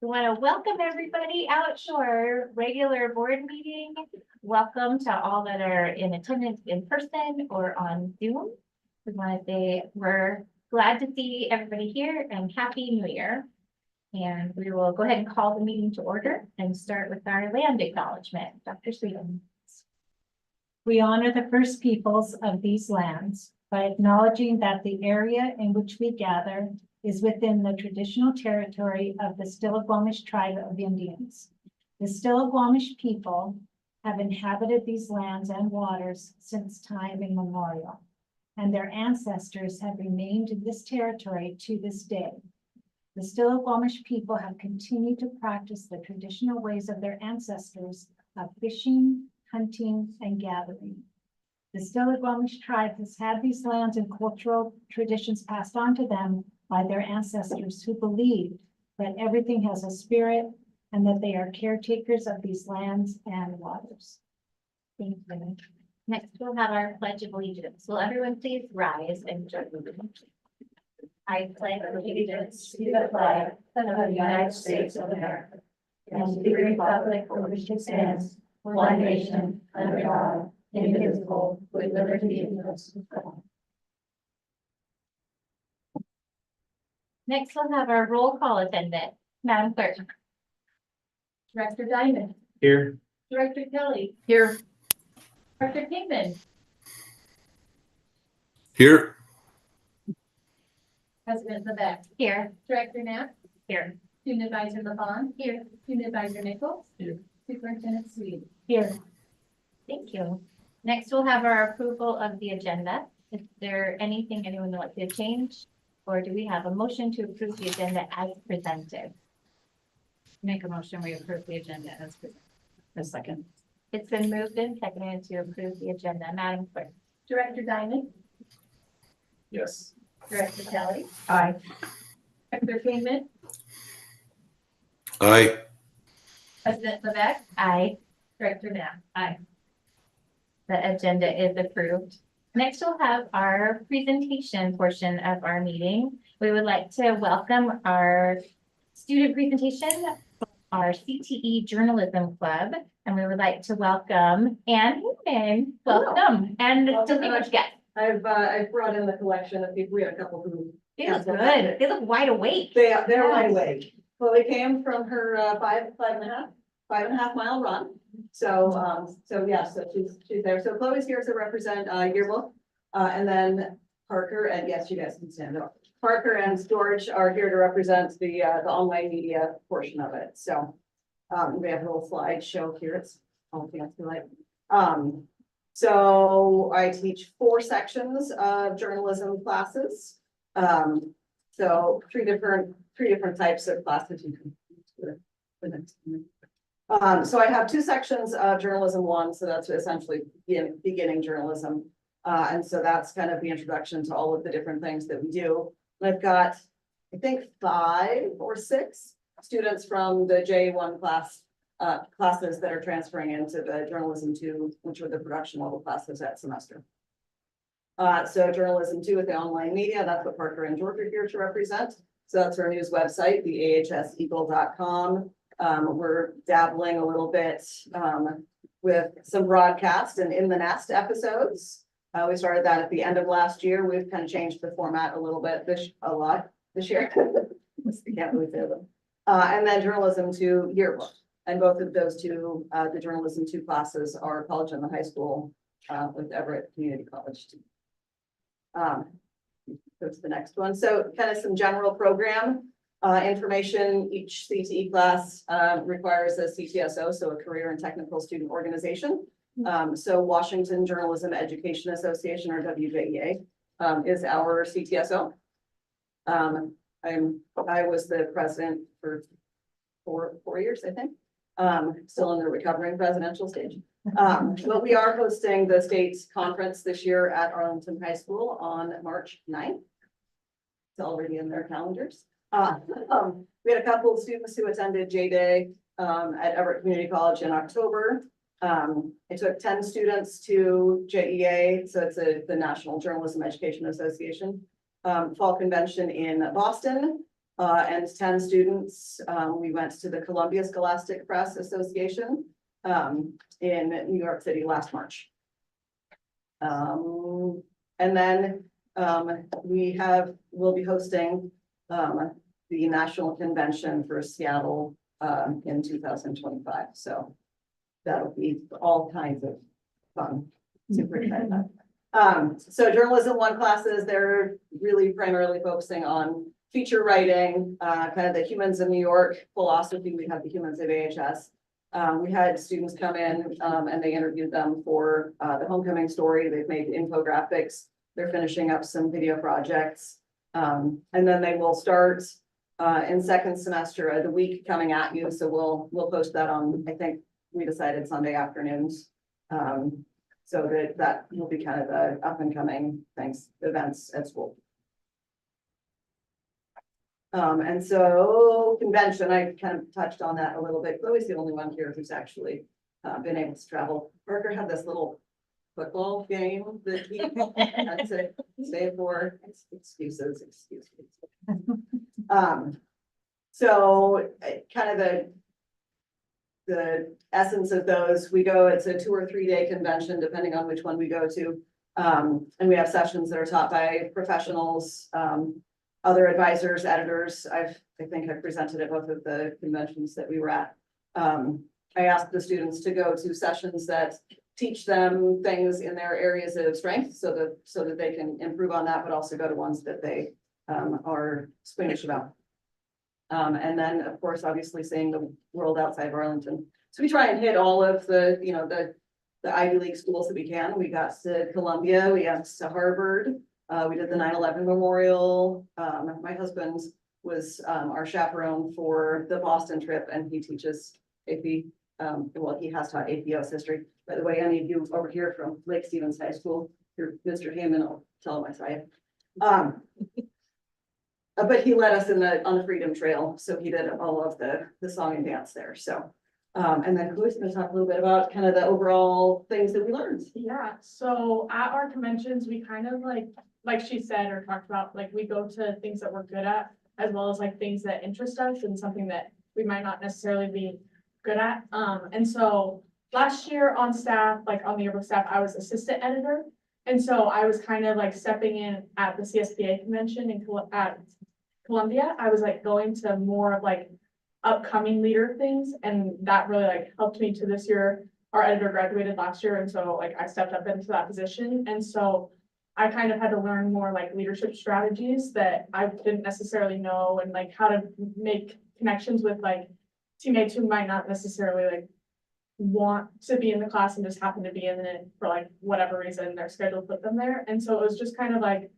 We want to welcome everybody out to our regular board meeting. Welcome to all that are in attendance in person or on Zoom. We want to say we're glad to see everybody here and Happy New Year. And we will go ahead and call the meeting to order and start with our land acknowledgement. Dr. Sweeten. We honor the first peoples of these lands by acknowledging that the area in which we gather is within the traditional territory of the Stillaguamish tribe of Indians. The Stillaguamish people have inhabited these lands and waters since time immemorial, and their ancestors have remained in this territory to this day. The Stillaguamish people have continued to practice the traditional ways of their ancestors of fishing, hunting, and gathering. The Stillaguamish tribe has had these lands and cultural traditions passed on to them by their ancestors who believed that everything has a spirit and that they are caretakers of these lands and waters. Thank you. Next, we'll have our Pledge of Allegiance. Will everyone please rise and join me? I pledge allegiance to the flag of the United States of America and to the republic for which it stands, one nation, under God, indivisible, with liberty and justice for all. Next, we'll have our roll call attendant, Madam Clerk. Director Diamond. Here. Director Kelly. Here. Director Kingman. Here. President Levesque. Here. Director Knapp. Here. Student Advisor LaVon. Here. Student Advisor Nichols. Here. Superintendent Sweet. Here. Thank you. Next, we'll have our approval of the agenda. Is there anything anyone would like to change? Or do we have a motion to approve the agenda as presented? Make a motion, we approve the agenda as presented. A second. It's been moved and seconded to approve the agenda. Madam Clerk. Director Diamond. Yes. Director Kelly. Aye. Director Kingman. Aye. President Levesque. Aye. Director Knapp. Aye. The agenda is approved. Next, we'll have our presentation portion of our meeting. We would like to welcome our student presentation, our CTE Journalism Club, and we would like to welcome Ann Hinman. Welcome, and distinguished guest. I've brought in the collection of people. We had a couple who. They look good. They look wide awake. They're Yes. wide awake. Well, they came from her five and a half mile run. So yeah, so she's there. So Chloe's here to represent yearbook. And then Parker, and yes, you guys can stand up. Parker and George are here to represent the online media portion of it. So we have a little slideshow here. It's all fancy like. So I teach 4 sections of journalism classes. So three different types of classes you can do the next one. So I have 2 sections of journalism 1, so that's essentially beginning journalism. And so that's kind of the introduction to all of the different things that we do. And I've got, I think, 5 or 6 students from the J1 classes that are transferring into the journalism 2, which are the production level classes that semester. So journalism 2 with the online media, that's what Parker and George are here to represent. So that's our news website, the ahseagle.com. We're dabbling a little bit with some broadcast and in the nest episodes. We started that at the end of last year. We've kind of changed the format a little bit this year. I can't believe it. And then journalism 2 yearbook. And both of those 2, the journalism 2 classes are college and the high school with Everett Community College. Go to the next one. So kind of some general program information. Each CTE class requires a CTSO, so a career and technical student organization. So Washington Journalism Education Association, or WJEA, is our CTSO. I was the president for four years, I think. Still in the recovering presidential stage. But we are hosting the state conference this year at Arlington High School on March 9th. It's already in their calendars. We had a couple of students who attended J-Day at Everett Community College in October. I took 10 students to JEA, so it's the National Journalism Education Association fall convention in Boston. and 10 students. We went to the Columbia Scholastic Press Association in New York City last March. And then we'll be hosting the National Convention for Seattle in 2025. So that'll be all kinds of fun. Super excited about it. So journalism 1 classes, they're really primarily focusing on feature writing, kind of the Humans of New York philosophy. We have the Humans of AHS. We had students come in and they interviewed them for the homecoming story. They've made infographics. They're finishing up some video projects. And then they will start in second semester the week coming at you. So we'll post that on, I think we decided Sunday afternoons. So that will be kind of the up and coming events at school. And so convention, I kind of touched on that a little bit. Chloe's the only one here who's actually been able to travel. Parker had this little football game that he had to stay for. Excuses. So kind of the essence of those, it's a 2 or 3 day convention, depending on which one we go to. And we have sessions that are taught by professionals, other advisors, editors. I think I've presented at both of the conventions that we were at. I asked the students to go to sessions that teach them things in their areas of strength so that they can improve on that, but also go to ones that they are squeamish about. And then, of course, obviously seeing the world outside of Arlington. So we try and hit all of the Ivy League schools that we can. We got to Columbia, we got to Harvard. We did the 9/11 memorial. My husband was our chaperone for the Boston trip, and he teaches AP. Well, he has taught AP US history. By the way, any of you over here from Lake Stevens High School, Mr. Heyman, I'll tell him I saw you. But he led us on the Freedom Trail, so he did all of the song and dance there. So, and then Chloe's going to talk a little bit about kind of the overall things that we learned. Yeah, so at our conventions, we kind of like she said or talked about, like we go to things that we're good at, as well as like things that interest us and something that we might not necessarily be good at. And so last year on staff, like on the yearbook staff, I was assistant editor. And so I was kind of like stepping in at the CSBA convention at Columbia. I was like going to more of like upcoming leader things, and that really like helped me to this year. Our editor graduated last year, and so like I stepped up into that position. And so I kind of had to learn more like leadership strategies that I didn't necessarily know, and like how to make connections with like teammates who might not necessarily like want to be in the class and just happen to be in it for like whatever reason their schedule put them there. And so it was just kind of like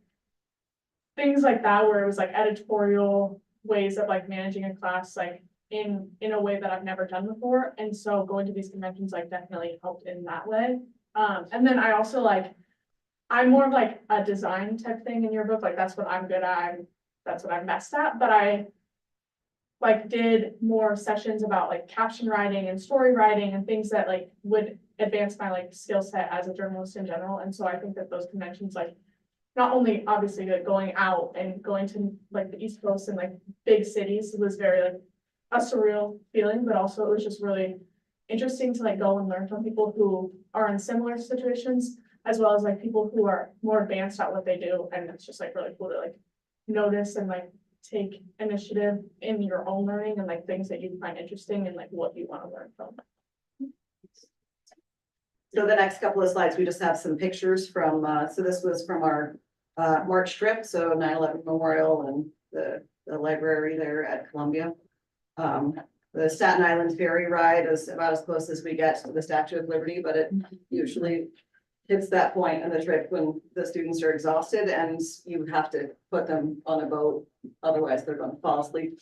things like that, where it was like editorial ways of like managing a class like in a way that I've never done before. And so going to these conventions like definitely helped in that way. And then I also like, I'm more of like a design type thing in your book, like that's what I'm good at, that's what I'm best at, but I like did more sessions about like caption writing and story writing and things that like would advance my like skill set as a journalist in general. And so I think that those conventions, like not only obviously like going out and going to like the East Coast and like big cities was very like a surreal feeling, but also it was just really interesting to like go and learn from people who are in similar situations, as well as like people who are more advanced at what they do. And it's just like really cool to like notice and like take initiative in your own learning and like things that you find interesting and like what you want to learn from. So the next couple of slides, we just have some pictures from, so this was from our March trip, so 9/11 Memorial and the library there at Columbia. The Staten Island ferry ride is about as close as we get to the Statue of Liberty, but it usually hits that point in the trip when the students are exhausted and you have to put them on a boat, otherwise they're going to fall asleep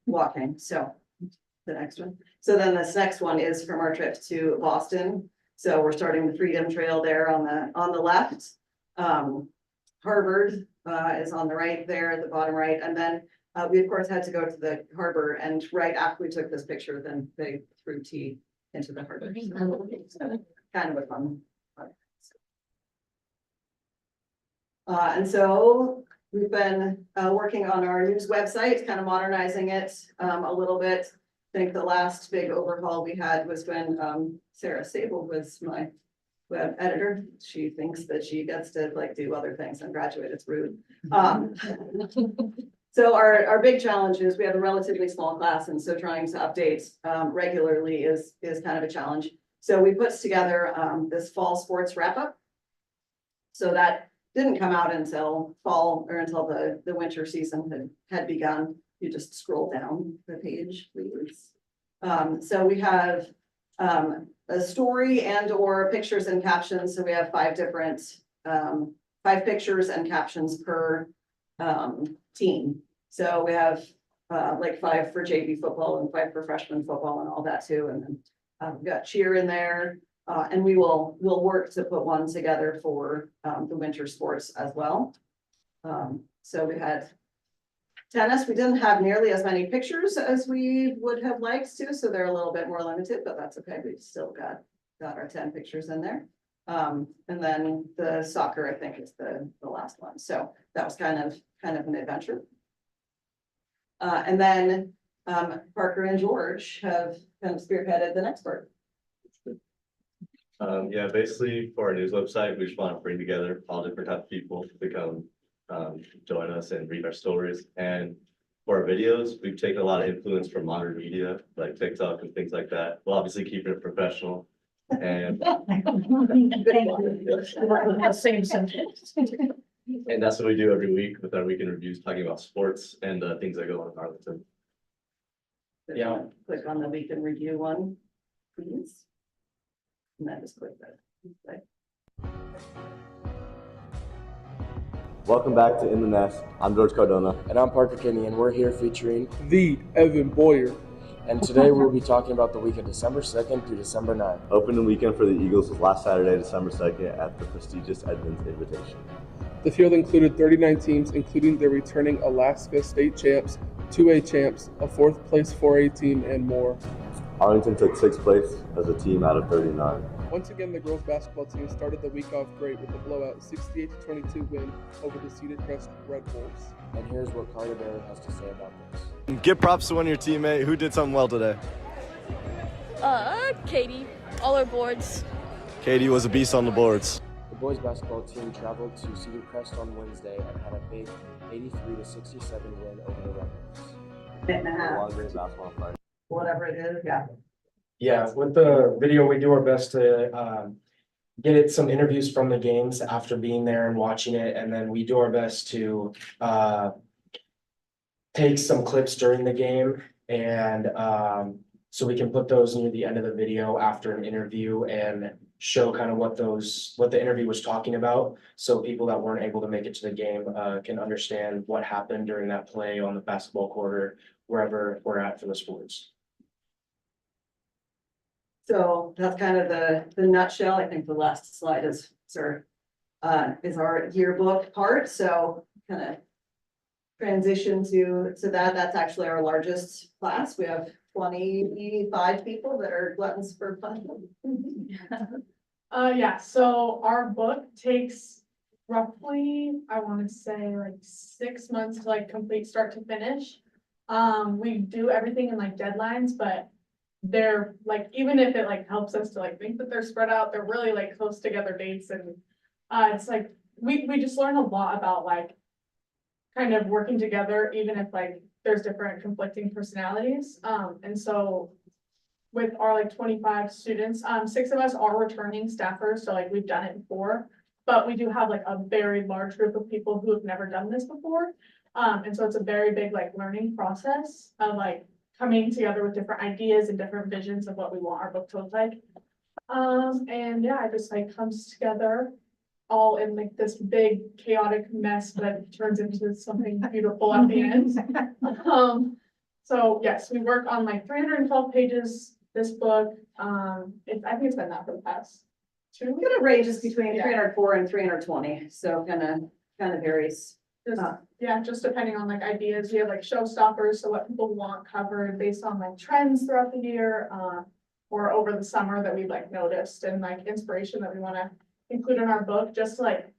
walking. So the next one. So then this next one is from our trip to Boston. So we're starting the Freedom Trail there on the left. Harvard is on the right there at the bottom right, and then we of course had to go to the harbor, and right after we took this picture, then they threw tea into the harbor. So kind of a fun. And so we've been working on our news website, kind of modernizing it a little bit. I think the last big overhaul we had was when Sarah Sable was my web editor. She thinks that she gets to like do other things and graduate. It's rude. So our big challenge is we have a relatively small class, and so trying to update regularly is kind of a challenge. So we put together this fall sports wrap up. So that didn't come out until fall or until the winter season had begun. You just scroll down the page, please. So we have a story and or pictures and captions. So we have 5 pictures and captions per team. So we have like 5 for JV football and 5 for freshman football and all that too. And then we've got cheer in there. And we'll work to put one together for the winter sports as well. So we had tennis. We didn't have nearly as many pictures as we would have liked to, so they're a little bit more limited, but that's okay. We've still got our 10 pictures in there. And then the soccer, I think, is the last one. So that was kind of an adventure. And then Parker and George have kind of spearheaded the next part. Yeah, basically for our news website, we just want to bring together all different types of people to come join us and read our stories. And for our videos, we've taken a lot of influence from modern media, like TikTok and things like that. We'll obviously keep it professional. And Same sentence. and that's what we do every week with our weekend reviews, talking about sports and things that go on in Arlington. Yeah. Click on the weekend review one, please. And then just click that. Welcome back to In the Nest. I'm George Cardona. And I'm Parker Kinney, and we're here featuring the Evan Boyer. And today we'll be talking about the week of December 2nd through December 9th. Opening weekend for the Eagles was last Saturday, December 2nd at the prestigious Edmonds Invitation. The field included 39 teams, including the returning Alaska State champs, 2A champs, a 4th place 4A team, and more. Arlington took 6th place as a team out of 39. Once again, the girls basketball team started the week off great with a blowout 68-22 win over the Cedar Crest Red Wolves. And here's what Carter Berry has to say about this. Give props to one of your teammate who did something well today. Katie, all our boards. Katie was a beast on the boards. The boys basketball team traveled to Cedar Crest on Wednesday and had a big 83-67 win over the Red Wolves. Minute and a half, Long Range Basketball Friday. whatever it is, yeah. Yeah, with the video, we do our best to get it some interviews from the games after being there and watching it, and then we do our best to take some clips during the game, and so we can put those near the end of the video after an interview and show kind of what the interview was talking about, so people that weren't able to make it to the game can understand what happened during that play on the basketball court or wherever we're at for the sports. So that's kind of the nutshell. I think the last slide is our yearbook part. So kind of transition to that. That's actually our largest class. We have 25 people that are gluttons for punishment. Yeah, so our book takes roughly, I want to say like 6 months to like complete start to finish. We do everything in like deadlines, but they're like, even if it like helps us to like think that they're spread out, they're really like close together dates. And it's like we just learn a lot about like kind of working together, even if like there's different conflicting personalities. And so with our like 25 students, 6 of us are returning staffers, so like we've done it before, but we do have like a very large group of people who have never done this before. And so it's a very big like learning process of like coming together with different ideas and different visions of what we want our book to look like. And yeah, it just like comes together all in like this big chaotic mess that turns into something beautiful at the end. So yes, we work on like 312 pages, this book. I think it's been that for the past 2 It kind of ranges between 304 and 320, so kind of varies. Yeah, just depending on like ideas, we have like showstoppers, so what people want covered based on like trends throughout the year, or over the summer that we've like noticed, and like inspiration that we want to include in our book, just to like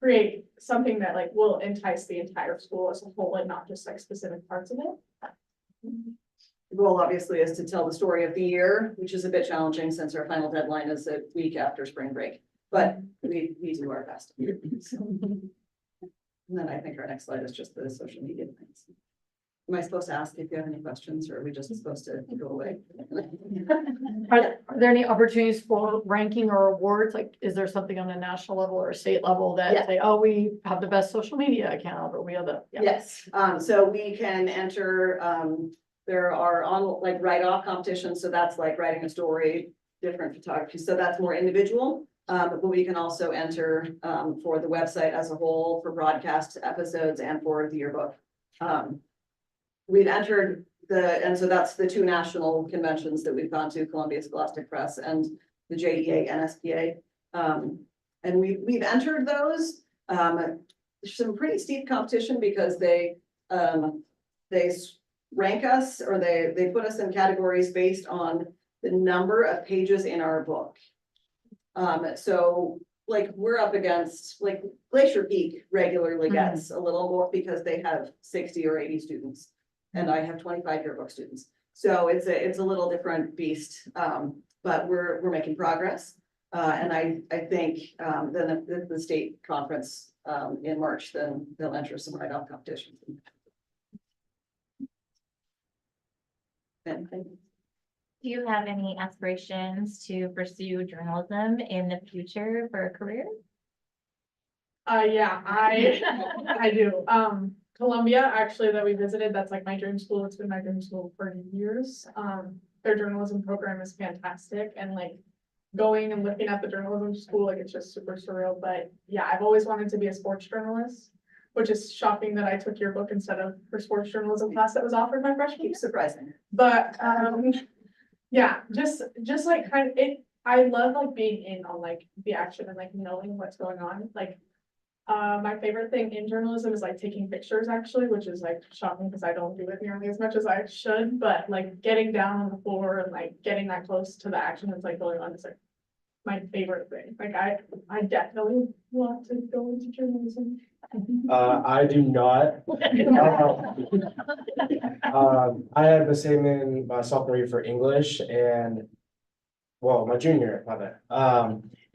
create something that like will entice the entire school as a whole and not just like specific parts of it. The goal obviously is to tell the story of the year, which is a bit challenging since our final deadline is a week after spring break, but we do our best. And then I think our next slide is just the social media things. Am I supposed to ask if you have any questions, or are we just supposed to go away? Are there any opportunities for ranking or awards? Like, is there something on a national level or a state level Yeah. that say, oh, we have the best social media account, or we have the? Yeah. Yes, so we can enter, there are on like write-off competitions, so that's like writing a story, different photography, so that's more individual. But we can also enter for the website as a whole, for broadcast episodes and for the yearbook. We've entered and so that's the two national conventions that we've gone to, Columbia Scholastic Press and the JEA NSPA. And we've entered those. There's some pretty steep competition because they rank us, or they put us in categories based on the number of pages in our book. So like we're up against, like Glacier Peak regularly gets a little more because they have 60 or 80 students. And I have 25 yearbook students. So it's a little different beast, but we're making progress. And I think then if the state conference in March, then they'll enter some write-off competitions. And Do you have any aspirations to pursue journalism in the future for a career? Yeah, I do. Columbia, actually, that we visited, that's like my dream school. It's been my dream school for years. Their journalism program is fantastic, and like going and looking at the journalism school, like it's just super surreal. But yeah, I've always wanted to be a sports journalist, which is shocking that I took your book instead of her sports journalism class that was offered my freshman year. surprising. But yeah, just like kind of it, I love like being in on like the action and like knowing what's going on. Like my favorite thing in journalism is like taking pictures actually, which is like shocking because I don't do it nearly as much as I should, but like getting down on the floor and like getting that close to the action that's like going on is like my favorite thing. Like I definitely want to go into journalism. I do not. I had the same in my sophomore year for English and, well, my junior, my bad.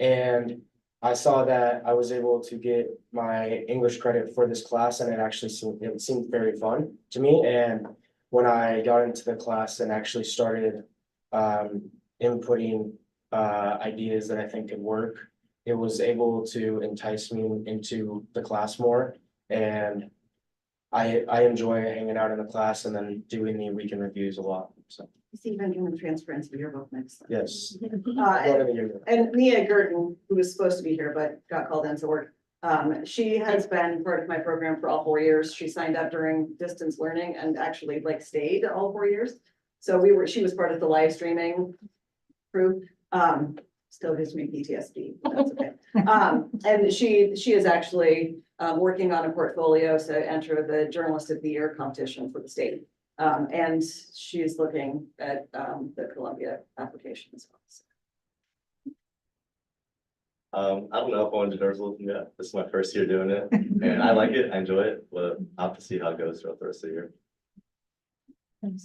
And I saw that I was able to get my English credit for this class, and it seemed very fun to me. And when I got into the class and actually started inputting ideas that I think could work, it was able to entice me into the class more. And I enjoy hanging out in the class and then doing the weekend reviews a lot. So Stephen, can we transfer into your book next? yes. And Mia Gurdon, who was supposed to be here but got called into work, she has been part of my program for all 4 years. She signed up during distance learning and actually like stayed all 4 years. So she was part of the live streaming crew. Still gives me PTSD, but that's okay. And she is actually working on a portfolio to enter the Journalist of the Year competition for the state. And she's looking at the Columbia application as well. I don't know if I want to do journalism yet. This is my first year doing it, and I like it, I enjoy it, but I'll have to see how it goes throughout the rest of the year. Thank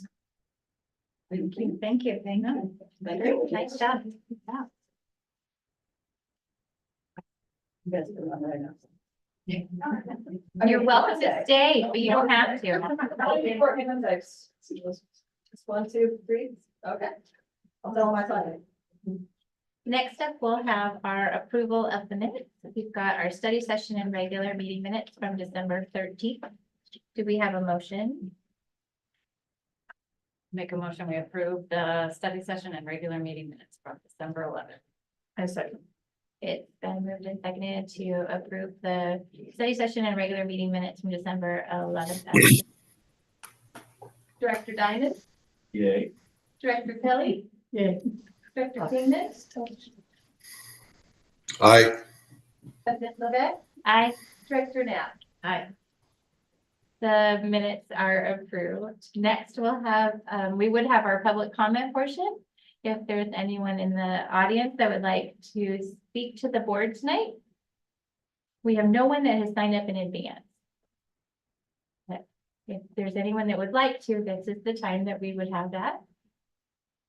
you. Thank you. Thank you. Thank you. Nice job. Yeah. You guys can run right now. You're welcome to stay, but you don't have to. Just 1, 2, 3. Okay. I'll tell them I saw it. Next up, we'll have our approval of the minutes. We've got our study session and regular meeting minutes from December 13th. Do we have a motion? Make a motion, we approve the study session and regular meeting minutes from December 11th. I second. It's been moved and seconded to approve the study session and regular meeting minutes from December 11th. Director Dynas? Yay. Director Kelly? Yay. Director Kingman? Aye. President Levesque? Aye. Director Knapp? Aye. The minutes are approved. Next, we'll have, we would have our public comment portion. If there's anyone in the audience that would like to speak to the board tonight. We have no one that has signed up in advance. But if there's anyone that would like to, this is the time that we would have that.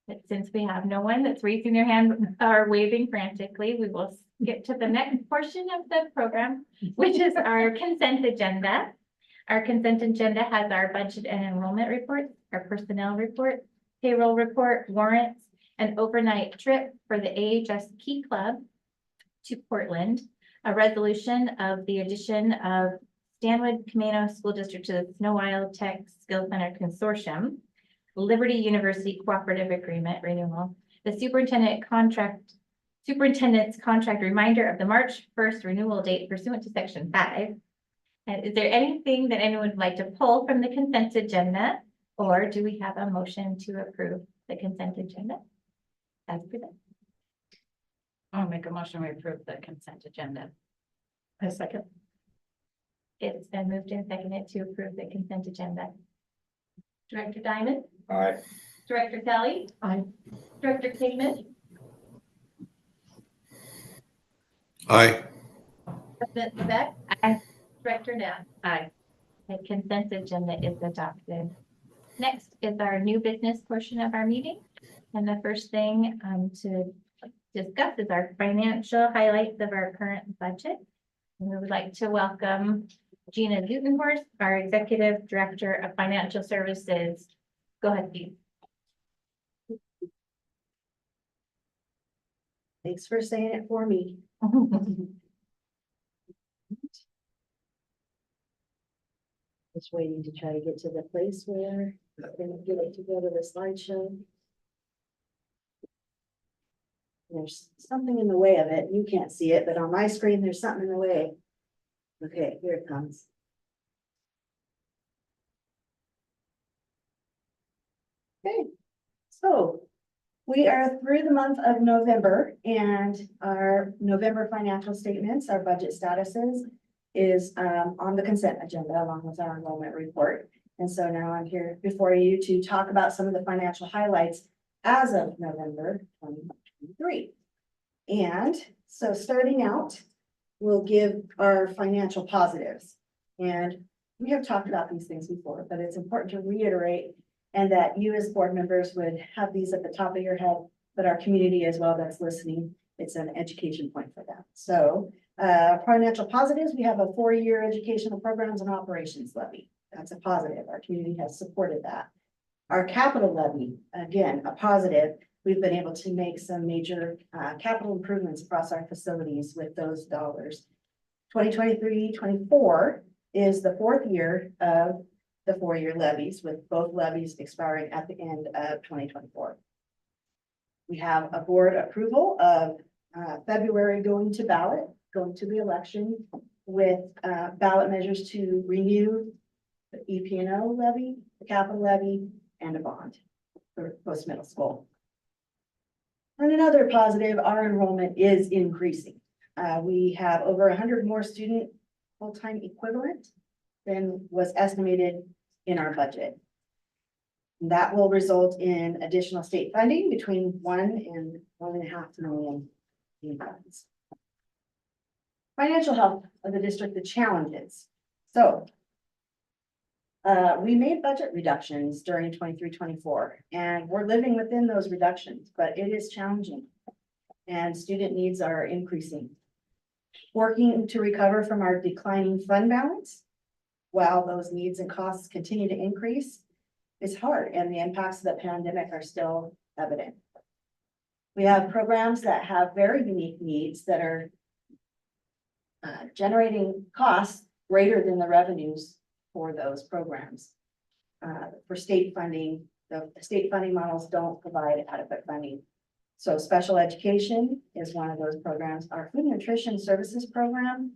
But since we have no one that's raising their hand or waving frantically, we will get to the next portion of the program, which is our consent agenda. Our consent agenda has our budget and enrollment reports, our personnel report, payroll report, warrants, an overnight trip for the AHS Key Club to Portland, a resolution of the addition of Stanwood Camino School District to the Snow Isle Tech Skill Center Consortium, Liberty University Cooperative Agreement renewal, the superintendent's contract reminder of the March 1st renewal date pursuant to section 5. And is there anything that anyone would like to pull from the consent agenda? Or do we have a motion to approve the consent agenda? As presented. I'll make a motion, we approve the consent agenda. A second. It's been moved and seconded to approve the consent agenda. Director Diamond, Aye. Director Kelly. Aye. Director Kingman, Aye. President Levesque. Aye. Director Knapp. Aye. The consent agenda is adopted. Next is our new business portion of our meeting. And the first thing to discuss is our financial highlights of our current budget. And we would like to welcome Gina Zutenhorst, our Executive Director of Financial Services. Go ahead, Steve. Thanks for saying it for me. Just waiting to try to get to the place where I'm gonna get it to go to the slideshow. There's something in the way of it. You can't see it, but on my screen, there's something in the way. Okay, here it comes. Okay, so we are through the month of November and our November financial statements, our budget statuses is on the consent agenda along with our enrollment report. And so now I'm here before you to talk about some of the financial highlights as of November 2023. And so starting out, we'll give our financial positives. And we have talked about these things before, but it's important to reiterate and that you as board members would have these at the top of your head, but our community as well that's listening, it's an education point for them. So financial positives, we have a 4-year educational programs and operations levy. That's a positive. Our community has supported that. Our capital levy, again, a positive. We've been able to make some major capital improvements across our facilities with those dollars. 2023-24 is the 4th year of the 4-year levies, with both levies expiring at the end of 2024. We have a board approval of February going to the election with ballot measures to renew the EP&O levy, the capital levy, and a bond for post-middle school. And another positive, our enrollment is increasing. We have over 100 more student full-time equivalent than was estimated in our budget. And that will result in additional state funding between $1 and $1.5 million in funds. Financial health of the district, the challenges. So we made budget reductions during 23-24, and we're living within those reductions, but it is challenging and student needs are increasing. Working to recover from our declining fund balance while those needs and costs continue to increase is hard, and the impacts of the pandemic are still evident. We have programs that have very unique needs that are generating costs greater than the revenues for those programs. For state funding, the state funding models don't provide adequate funding. So special education is one of those programs, our food and nutrition services program,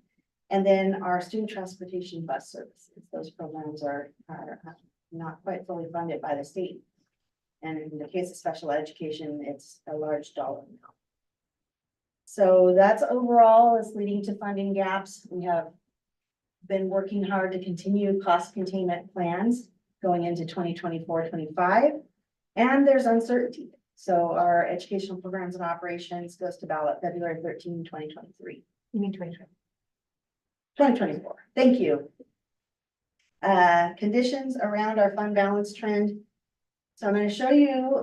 and then our student transportation bus services. Those programs are not quite fully funded by the state. And in the case of special education, it's a large dollar amount. So that's overall is leading to funding gaps. We have been working hard to continue cost containment plans going into 2024-25, and there's uncertainty. So our educational programs and operations goes to ballot February 13, 2023. You mean 2020? 2024, thank you. Conditions around our fund balance trend. So I'm gonna show you,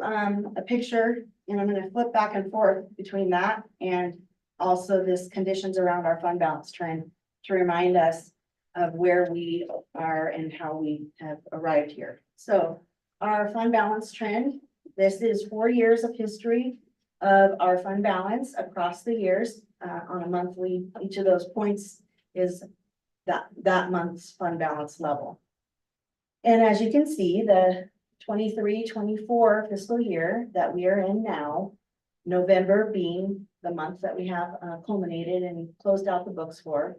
a picture, and I'm gonna flip back and forth between that and also this conditions around our fund balance trend to remind us of where we are and how we have arrived here. So our fund balance trend, this is 4 years of history of our fund balance across the years, on a monthly, each of those points is that month's fund balance level. And as you can see, the 23-24 fiscal year that we are in now, November being the month that we have culminated and closed out the books for,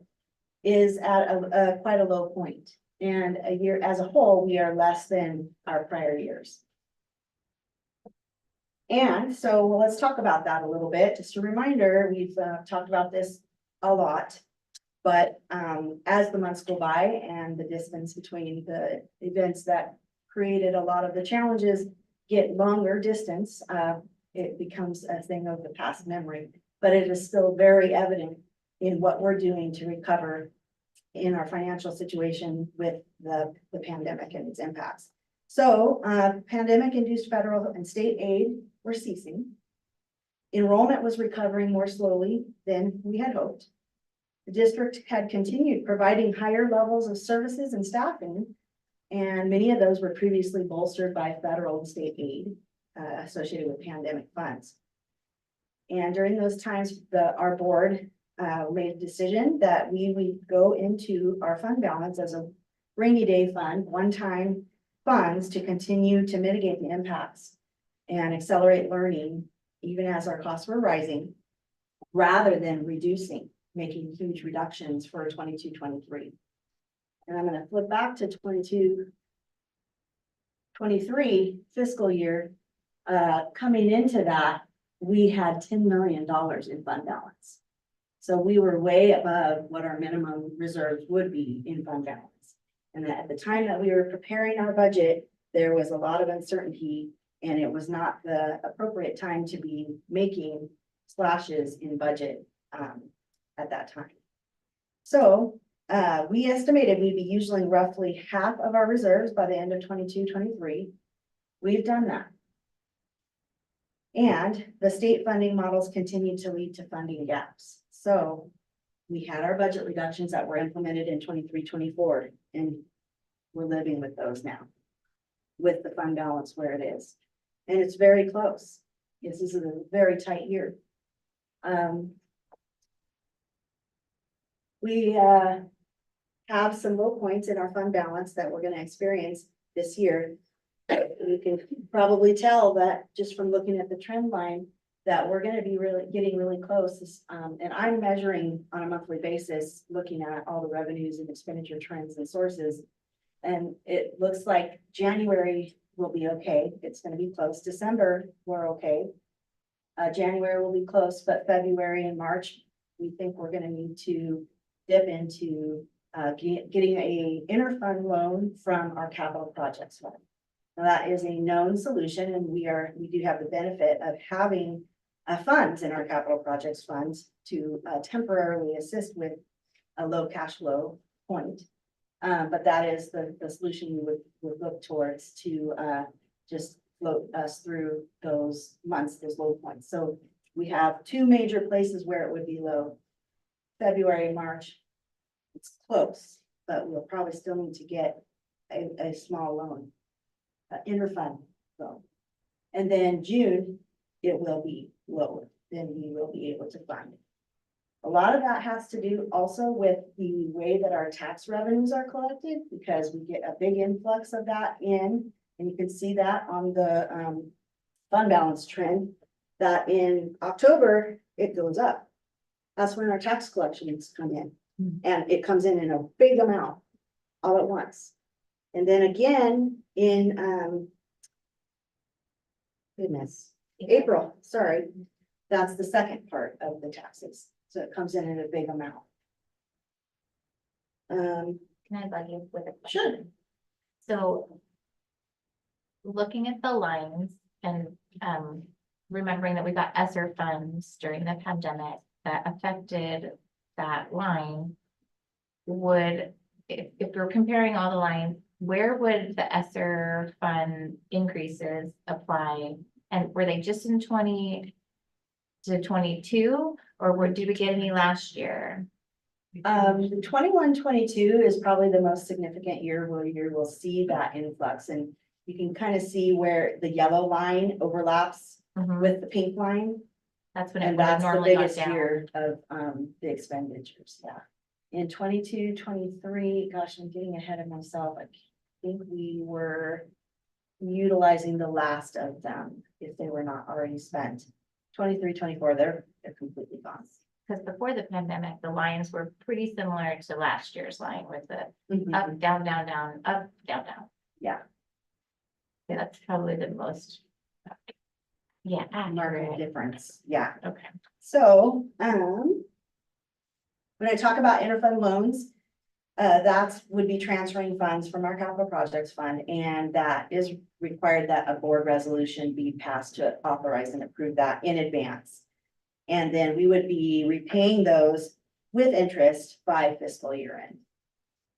is at a quite a low point. And a year as a whole, we are less than our prior years. And so let's talk about that a little bit. Just a reminder, we've talked about this a lot. But as the months go by and the distance between the events that created a lot of the challenges get longer distance, it becomes a thing of the past memory. But it is still very evident in what we're doing to recover in our financial situation with the pandemic and its impacts. So pandemic-induced federal and state aid were ceasing. Enrollment was recovering more slowly than we had hoped. The district had continued providing higher levels of services and staffing, and many of those were previously bolstered by federal and state aid associated with pandemic funds. And during those times, our board made a decision that we would go into our fund balance as a rainy day fund, one-time funds to continue to mitigate the impacts and accelerate learning, even as our costs were rising, rather than reducing, making huge reductions for 22-23. And I'm gonna flip back to 22-23 fiscal year. Coming into that, we had $10 million in fund balance. So we were way above what our minimum reserves would be in fund balance. And at the time that we were preparing our budget, there was a lot of uncertainty, and it was not the appropriate time to be making slashes in budget at that time. So we estimated we'd be using roughly half of our reserves by the end of 22-23. We've done that. And the state funding models continue to lead to funding gaps. So we had our budget reductions that were implemented in 23-24, and we're living with those now, with the fund balance where it is. And it's very close. This is a very tight year. We have some low points in our fund balance that we're going to experience this year. You can probably tell that just from looking at the trend line that we're going to be getting really close. And I'm measuring on a monthly basis, looking at all the revenues and expenditure trends and sources. And it looks like January will be okay. It's going to be close. December, we're okay. January will be close, but February and March, we think we're going to need to dip into getting a interfund loan from our capital projects fund. Now that is a known solution, and we do have the benefit of having funds in our capital projects funds to temporarily assist with a low cash flow point. But that is the solution we would look towards to just float us through those months, those low points. So we have two major places where it would be low. February and March, it's close, but we'll probably still need to get a small loan, interfund loan. And then June, it will be lower than we will be able to fund. A lot of that has to do also with the way that our tax revenues are collected, because we get a big influx of that in, and you can see that on the fund balance trend, that in October, it goes up. That's when our tax collections come in, and it comes in a big amount all at once. And then again in April, sorry, that's the second part of the taxes. So it comes in a big amount. Can I bug you with a question? Sure. So looking at the lines and remembering that we got ESSER funds during the pandemic that affected that line, would, if we're comparing all the lines, where would the ESSER fund increases apply? And were they just in 20 to 22, or did we get any last year? The 21-22 is probably the most significant year where you will see that influx, and you can kind of see where the yellow line overlaps with the pink line. That's when it And would have that's the normally gone biggest down. year of the expenditures, yeah. In 22-23, gosh, I'm getting ahead of myself. I think we were utilizing the last of them if they were not already spent. 23-24, they're completely gone. Because before the pandemic, the lines were pretty similar to last year's line with the up, down, down, down, up, down, down. Yeah. Yeah, that's probably the most. Yeah, Market accurate. difference, yeah. Okay. So, when I talk about interfund loans, that's would be transferring funds from our capital projects fund, and that is required that a board resolution be passed to authorize and approve that in advance. And then we would be repaying those with interest by fiscal year end.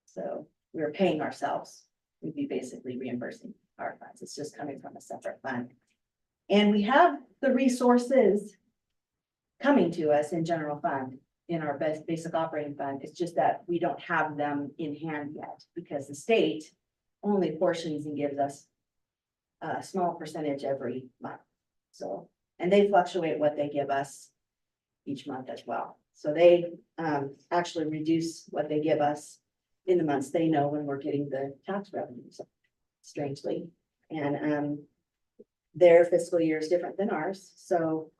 So we're paying ourselves. We'd be basically reimbursing our funds. It's just coming from a separate fund. And we have the resources coming to us in general fund, in our basic operating fund. It's just that we don't have them in hand yet because the state only portions and gives us a small percentage every month. So, and they fluctuate what they give us each month as well. So they actually reduce what they give us in the months they know when we're getting the tax revenues, strangely. And their fiscal year is different than ours. So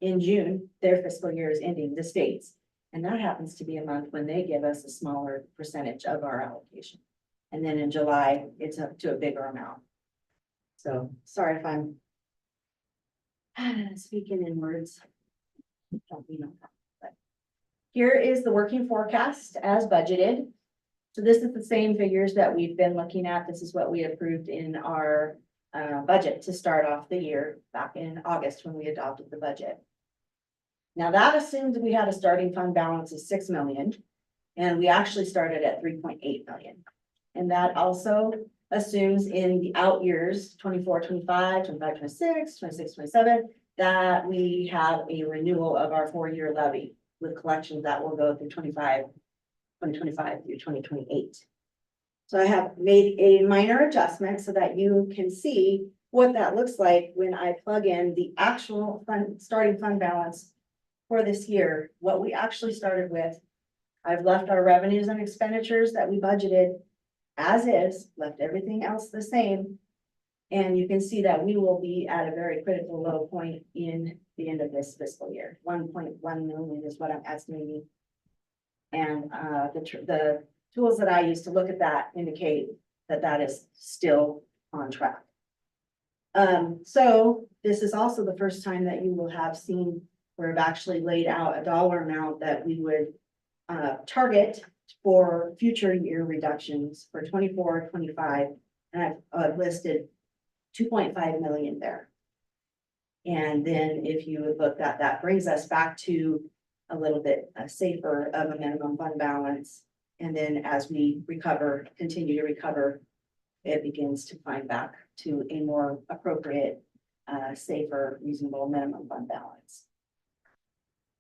in June, their fiscal year is ending, the states. And that happens to be a month when they give us a smaller percentage of our allocation. And then in July, it's up to a bigger amount. So sorry if I'm speaking in words. Don't be no, but here is the working forecast as budgeted. So this is the same figures that we've been looking at. This is what we approved in our budget to start off the year back in August when we adopted the budget. Now that assumes we had a starting fund balance of 6 million, and we actually started at 3.8 million. And that also assumes in the out years, 24, 25, 25, 26, 26, 27, that we have a renewal of our 4-year levy with collections that will go through 2025 through 2028. So I have made a minor adjustment so that you can see what that looks like when I plug in the actual starting fund balance for this year, what we actually started with. I've left our revenues and expenditures that we budgeted as is, left everything else the same. And you can see that we will be at a very critical low point in the end of this fiscal year. 1.1 million is what I'm estimating. And the tools that I use to look at that indicate that that is still on track. So this is also the first time that you will have seen where I've actually laid out a dollar amount that we would target for future year reductions for 24, 25. And I've listed 2.5 million there. And then if you would look at that, brings us back to a little bit safer of a minimum fund balance. And then as we recover, continue to recover, it begins to climb back to a more appropriate, safer, reasonable minimum fund balance.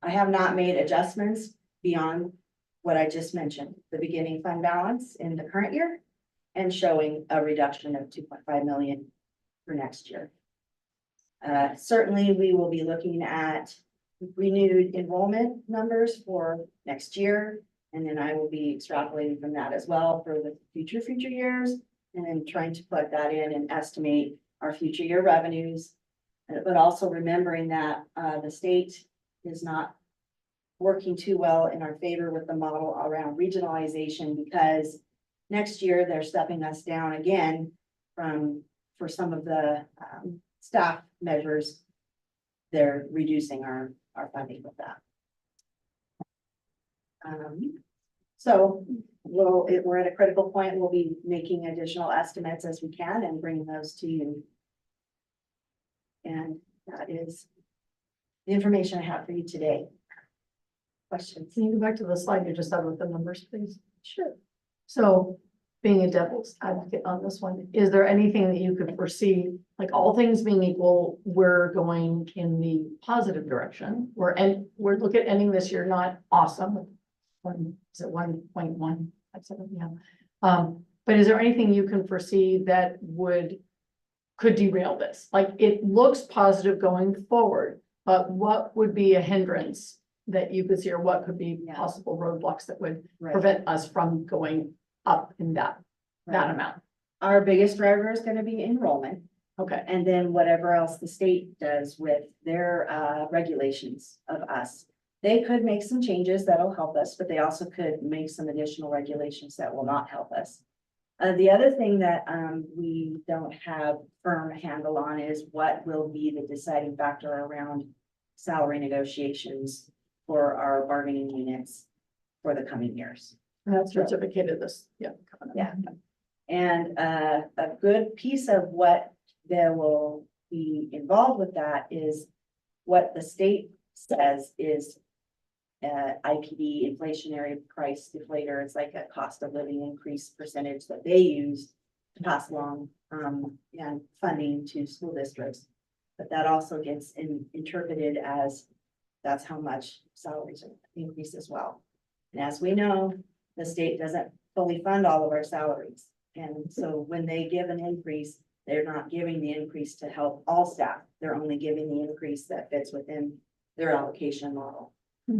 I have not made adjustments beyond what I just mentioned, the beginning fund balance in the current year and showing a reduction of 2.5 million for next year. Certainly, we will be looking at renewed enrollment numbers for next year. And then I will be extrapolating from that as well for the future years, and then trying to plug that in and estimate our future year revenues. But also remembering that the state is not working too well in our favor with the model around regionalization, because next year they're stepping us down again for some of the staff measures. They're reducing our funding with that. So we're at a critical point. We'll be making additional estimates as we can and bringing those to you. And that is the information I have for you today. questions? Can you go back to the slide you just had with the numbers, please? Sure. So being a devil's advocate on this one, is there anything that you could foresee, like all things being equal, we're going in the positive direction? We're looking at ending this year not awesome. Is it 1.1? Yeah. But is there anything you can foresee that could derail this? Like it looks positive going forward, but what would be a hindrance that you could see, or what could be possible roadblocks that would Right. prevent us from going up in that Right. amount? Our biggest driver is gonna be enrollment, Okay, and then whatever else the state does with their regulations of us. They could make some changes that'll help us, but they also could make some additional regulations that will not help us. The other thing that we don't have firm handle on is what will be the deciding factor around salary negotiations for our bargaining units for the coming years. and that's certificated this, yeah. Yeah. And a good piece of what there will be involved with that is what the state says is IPD, inflationary price deflator. It's like a cost of living increase percentage that they use to pass along and funding to school districts. But that also gets interpreted as that's how much salaries increase as well. And as we know, the state doesn't fully fund all of our salaries. And so when they give an increase, they're not giving the increase to help all staff. They're only giving the increase that fits within their allocation model.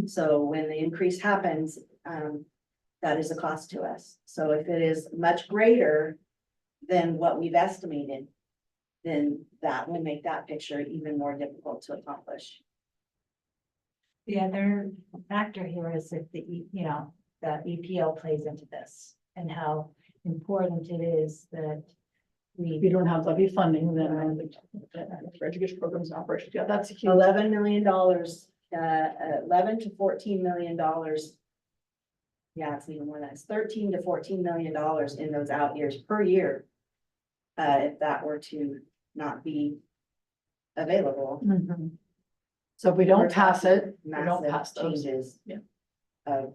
So when the increase happens, that is a cost to us. So if it is much greater than what we've estimated, then that will make that picture even more difficult to accomplish. The other factor here is if the EPO plays into this and how important it is that If you don't have levy funding, then I think for education programs and operations, yeah, that's a huge. $11 million, 11 to $14 million. Yeah, it's even more than that. It's $13 to $14 million in those out years per year. If that were to not be available. Mhm. So if we don't pass it, we don't Massive pass those. changes. Yeah. Of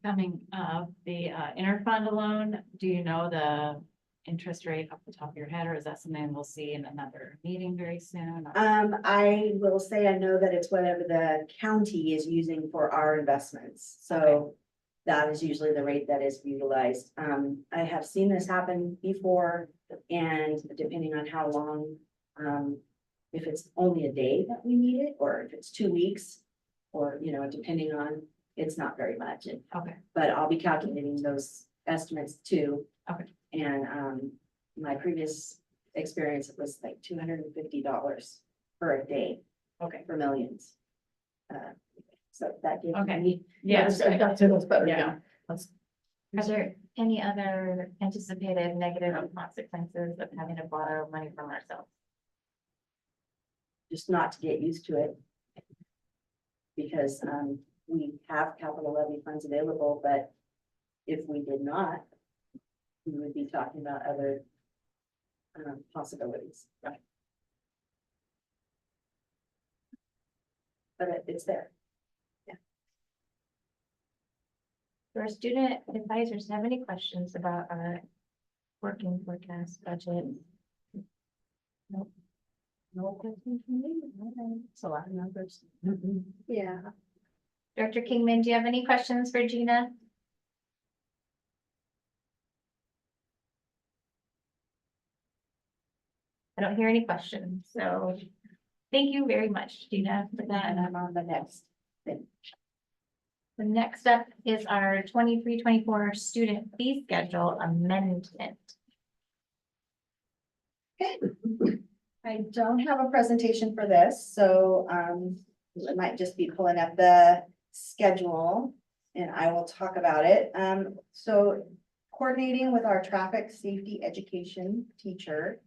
Coming of the interfund loan, do you know the interest rate off the top of your head, or is that something we'll see in another meeting very soon? or- I will say I know that it's whatever the county is using for our investments, so. That is usually the rate that is utilized. I have seen this happen before, and depending on how long. If it's only a day that we need it, or if it's 2 weeks, or, depending on, it's not very much. Okay, But I'll be calculating those estimates too. Okay. And my previous experience, it was like $250 for a day okay, for millions. So that gives Okay. me. yeah, That's better, Yeah. yeah. That's, Are there any other anticipated negative consequences of having to borrow money from ourselves? Just not to get used to it. Because we have capital levy funds available, but if we did not, we would be talking about other possibilities. Right. But it's there. Do our student advisors have any questions about our working forecast budget? Nope. No questions from me? Okay. It's a lot of numbers. Yeah. Director Kingman, do you have any questions for Gina? I don't hear any questions, so thank you very much, Gina, for that. And I'm on the next thing. The next up is our 23-24 student fee schedule amendment. I don't have a presentation for this, so I might just be pulling up the schedule and I will talk about it. So coordinating with our traffic safety education teacher,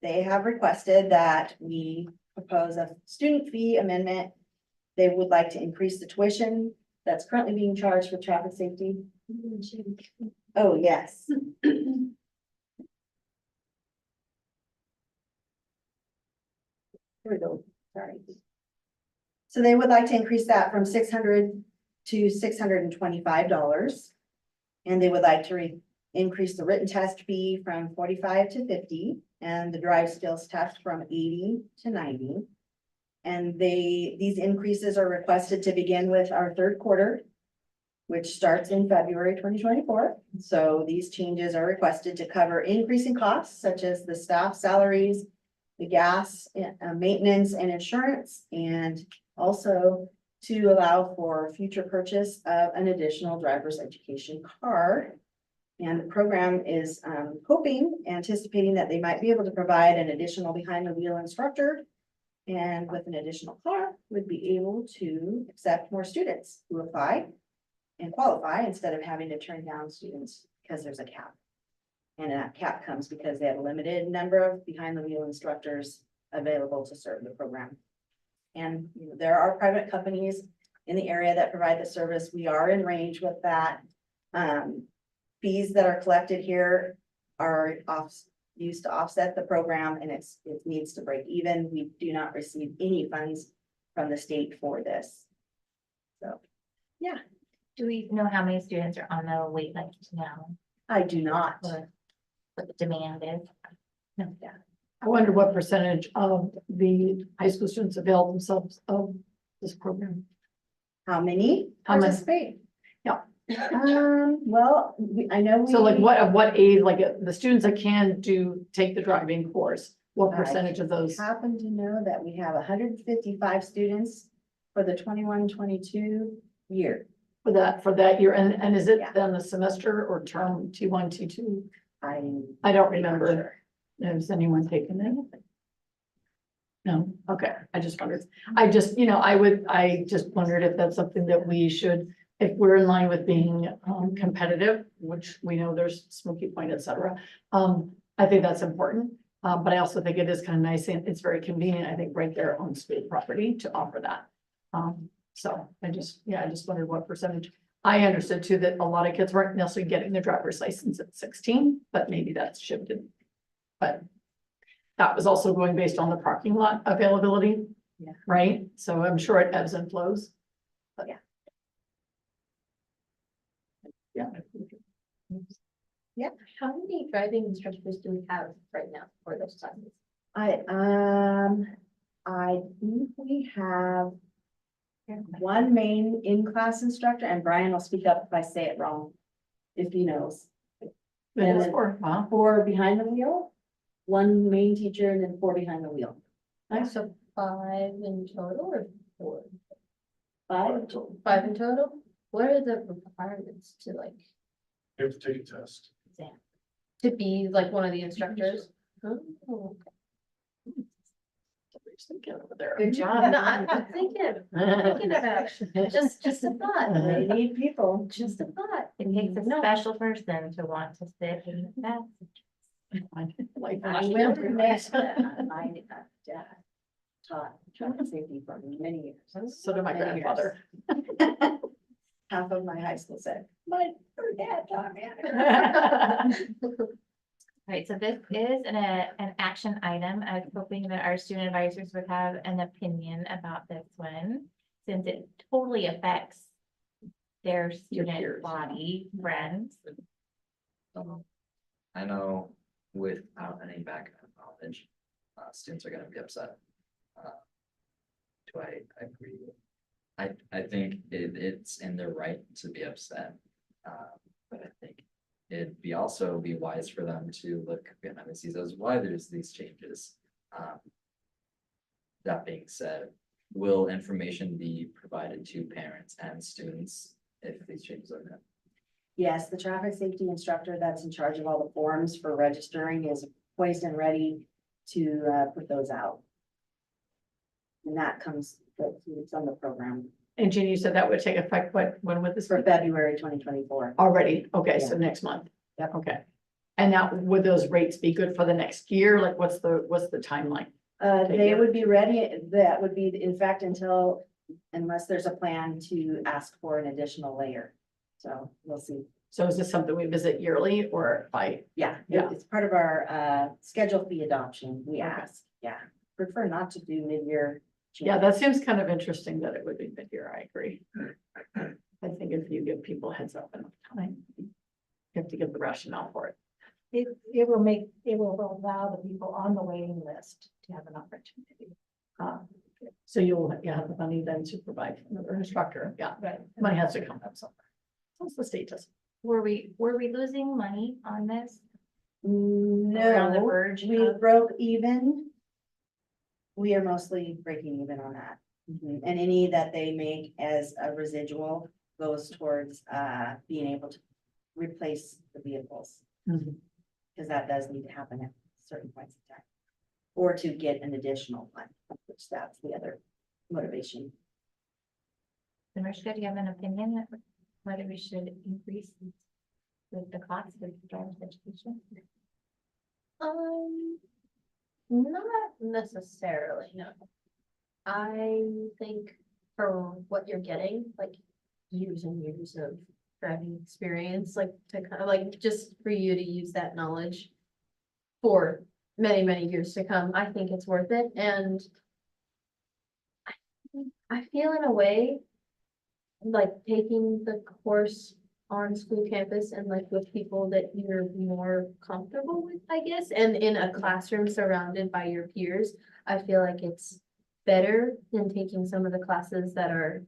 they have requested that we propose a student fee amendment. They would like to increase the tuition that's currently being charged for traffic safety. Oh, yes. here we go, sorry. So they would like to increase that from $600 to $625. And they would like to increase the written test fee from 45 to 50 and the drive skills test from 80 to 90. And these increases are requested to begin with our third quarter, which starts in February 2024. So these changes are requested to cover increasing costs such as the staff salaries, the gas, maintenance and insurance, and also to allow for future purchase of an additional driver's education car. And the program is anticipating that they might be able to provide an additional behind the wheel instructor. And with an additional car, would be able to accept more students who apply and qualify instead of having to turn down students because there's a cap. And that cap comes because they have a limited number of behind the wheel instructors available to serve the program. And there are private companies in the area that provide the service. We are in range with that. Fees that are collected here are used to offset the program, and it needs to break even. We do not receive any funds from the state for this. So, yeah. Do we know how many students are on the wait list now? I do not. What the demand is? No, yeah. I wonder what percentage of the high school students avail themselves of this program? How many How many? participate? Yeah. Well, I know. So like what age, like the students that can take the driving course, what percentage of those? Happen to know that we have 155 students for the 21-22 year. For that year, and is it Yeah. then the semester or term T1, T2? I don't remember. Has anyone taken it? No, okay, I just wondered. I just wondered if that's something that we should, if we're in line with being competitive, which we know there's Smoky Point, et cetera. I think that's important. But I also think it is kind of nice and it's very convenient, I think, right there on school property to offer that. So I just wondered what percentage. I understood too that a lot of kids weren't necessarily getting their driver's license at 16, but maybe that's shifted. But that was also going based on the parking lot availability. Yeah. Right? So I'm sure it ebbs and flows. But Yeah. Yeah. How many driving instructors do we have right now for those classes? I think we have one main in-class instructor, and Brian will speak up if I say it wrong, if he knows. And then wow. 4 behind the wheel, 1 main teacher, and then 4 behind the wheel. So 5 in total or 4? 5. 5 in total? What are the requirements to like, You have to take a test. to be like one of the instructors? Oh, Good job. I'm not thinking about it. Just a thought. They need people. Just a thought. It takes a special person to want to sit in the back. Like, I will admit that my dad taught traffic safety for many years. So did my Many years. grandfather. Half of my high school said, my dad taught me. Right, so this is an action item. I was hoping that our student advisors would have an opinion about this one, since it totally affects their student body, friends. I know without any background knowledge, students are gonna be upset. Do I agree? I think it's in their right to be upset. But I think it'd be also be wise for them to look behind the scenes as why there's these changes. That being said, will information be provided to parents and students if these changes are made? Yes, the traffic safety instructor that's in charge of all the forms for registering is poised and ready to put those out. And that comes, it's on the program And Jeannie, you said that would take effect, when would this for be? February 2024. Already, okay, so next month. Yep. Okay. And now, would those rates be good for the next year? Like, what's the timeline? They would be ready, that would be in fact unless there's a plan to ask for an additional layer. So we'll see. So is this something we visit yearly or by? Yeah, Yeah. it's part of our schedule fee adoption. We ask, yeah. prefer not to do mid-year. Yeah, that seems kind of interesting that it would be mid-year. I agree. I think if you give people heads up enough time, you have to give the rationale for it. It will allow the people on the waiting list to have an opportunity. So you'll have the money then to provide another instructor. Yeah, Right. money has to come from somewhere. Once the state does. Were we losing money on this? On the No, verge we of- broke even. We are mostly breaking even on that. And any that they make as a residual goes towards being able to replace the vehicles. Because that does need to happen at certain points in time. Or to get an additional one, which that's the other motivation. Mariska, do you have an opinion that whether we should increase the cost of driver's education? Not necessarily, no. I think for what you're getting, like years and years of driving experience, like to kind of like just for you to use that knowledge for many, many years to come, I think it's worth it. And I feel in a way like taking the course on school campus and like with people that you're more comfortable with, I guess, and in a classroom surrounded by your peers, I feel like it's better than taking some of the classes that are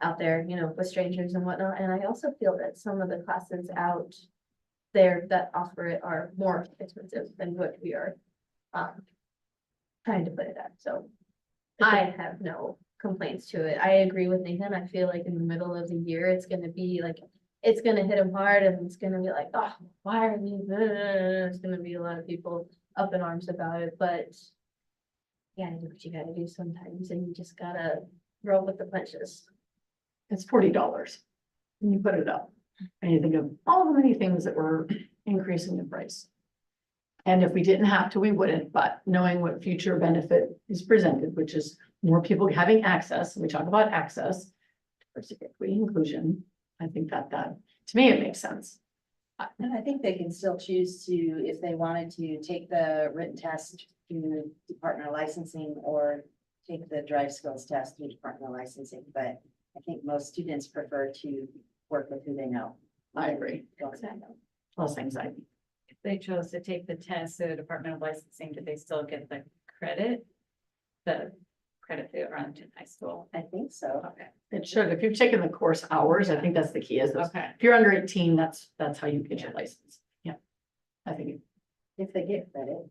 out there, you know, with strangers and whatnot. And I also feel that some of the classes out there that offer it are more expensive than what we are trying to put it at. So I have no complaints to it. I agree with Nathan. I feel like in the middle of the year, it's gonna be like, it's gonna hit them hard and it's gonna be like, oh, why are we, it's gonna be a lot of people up in arms about it, but you gotta do what you gotta do sometimes and you just gotta roll with the punches. It's $40 and you put it up and you think of all the many things that were increasing in price. And if we didn't have to, we wouldn't, but knowing what future benefit is presented, which is more people having access, we talk about access, diversity, equity, inclusion. I think that to me, it makes sense. And I think they can still choose to, if they wanted to, take the written test through the Department of Licensing or take the drive skills test through Department of Licensing, but I think most students prefer to work with who they know. I agree. Less anxiety. If they chose to take the test, the Department of Licensing, did they still get the credit? The credit they earned in high school? I think so. Okay. It should, if you've taken the course hours, I think that's the key is this. Okay. If you're under 18, that's how you get your license. Yeah. I think, If they get credit.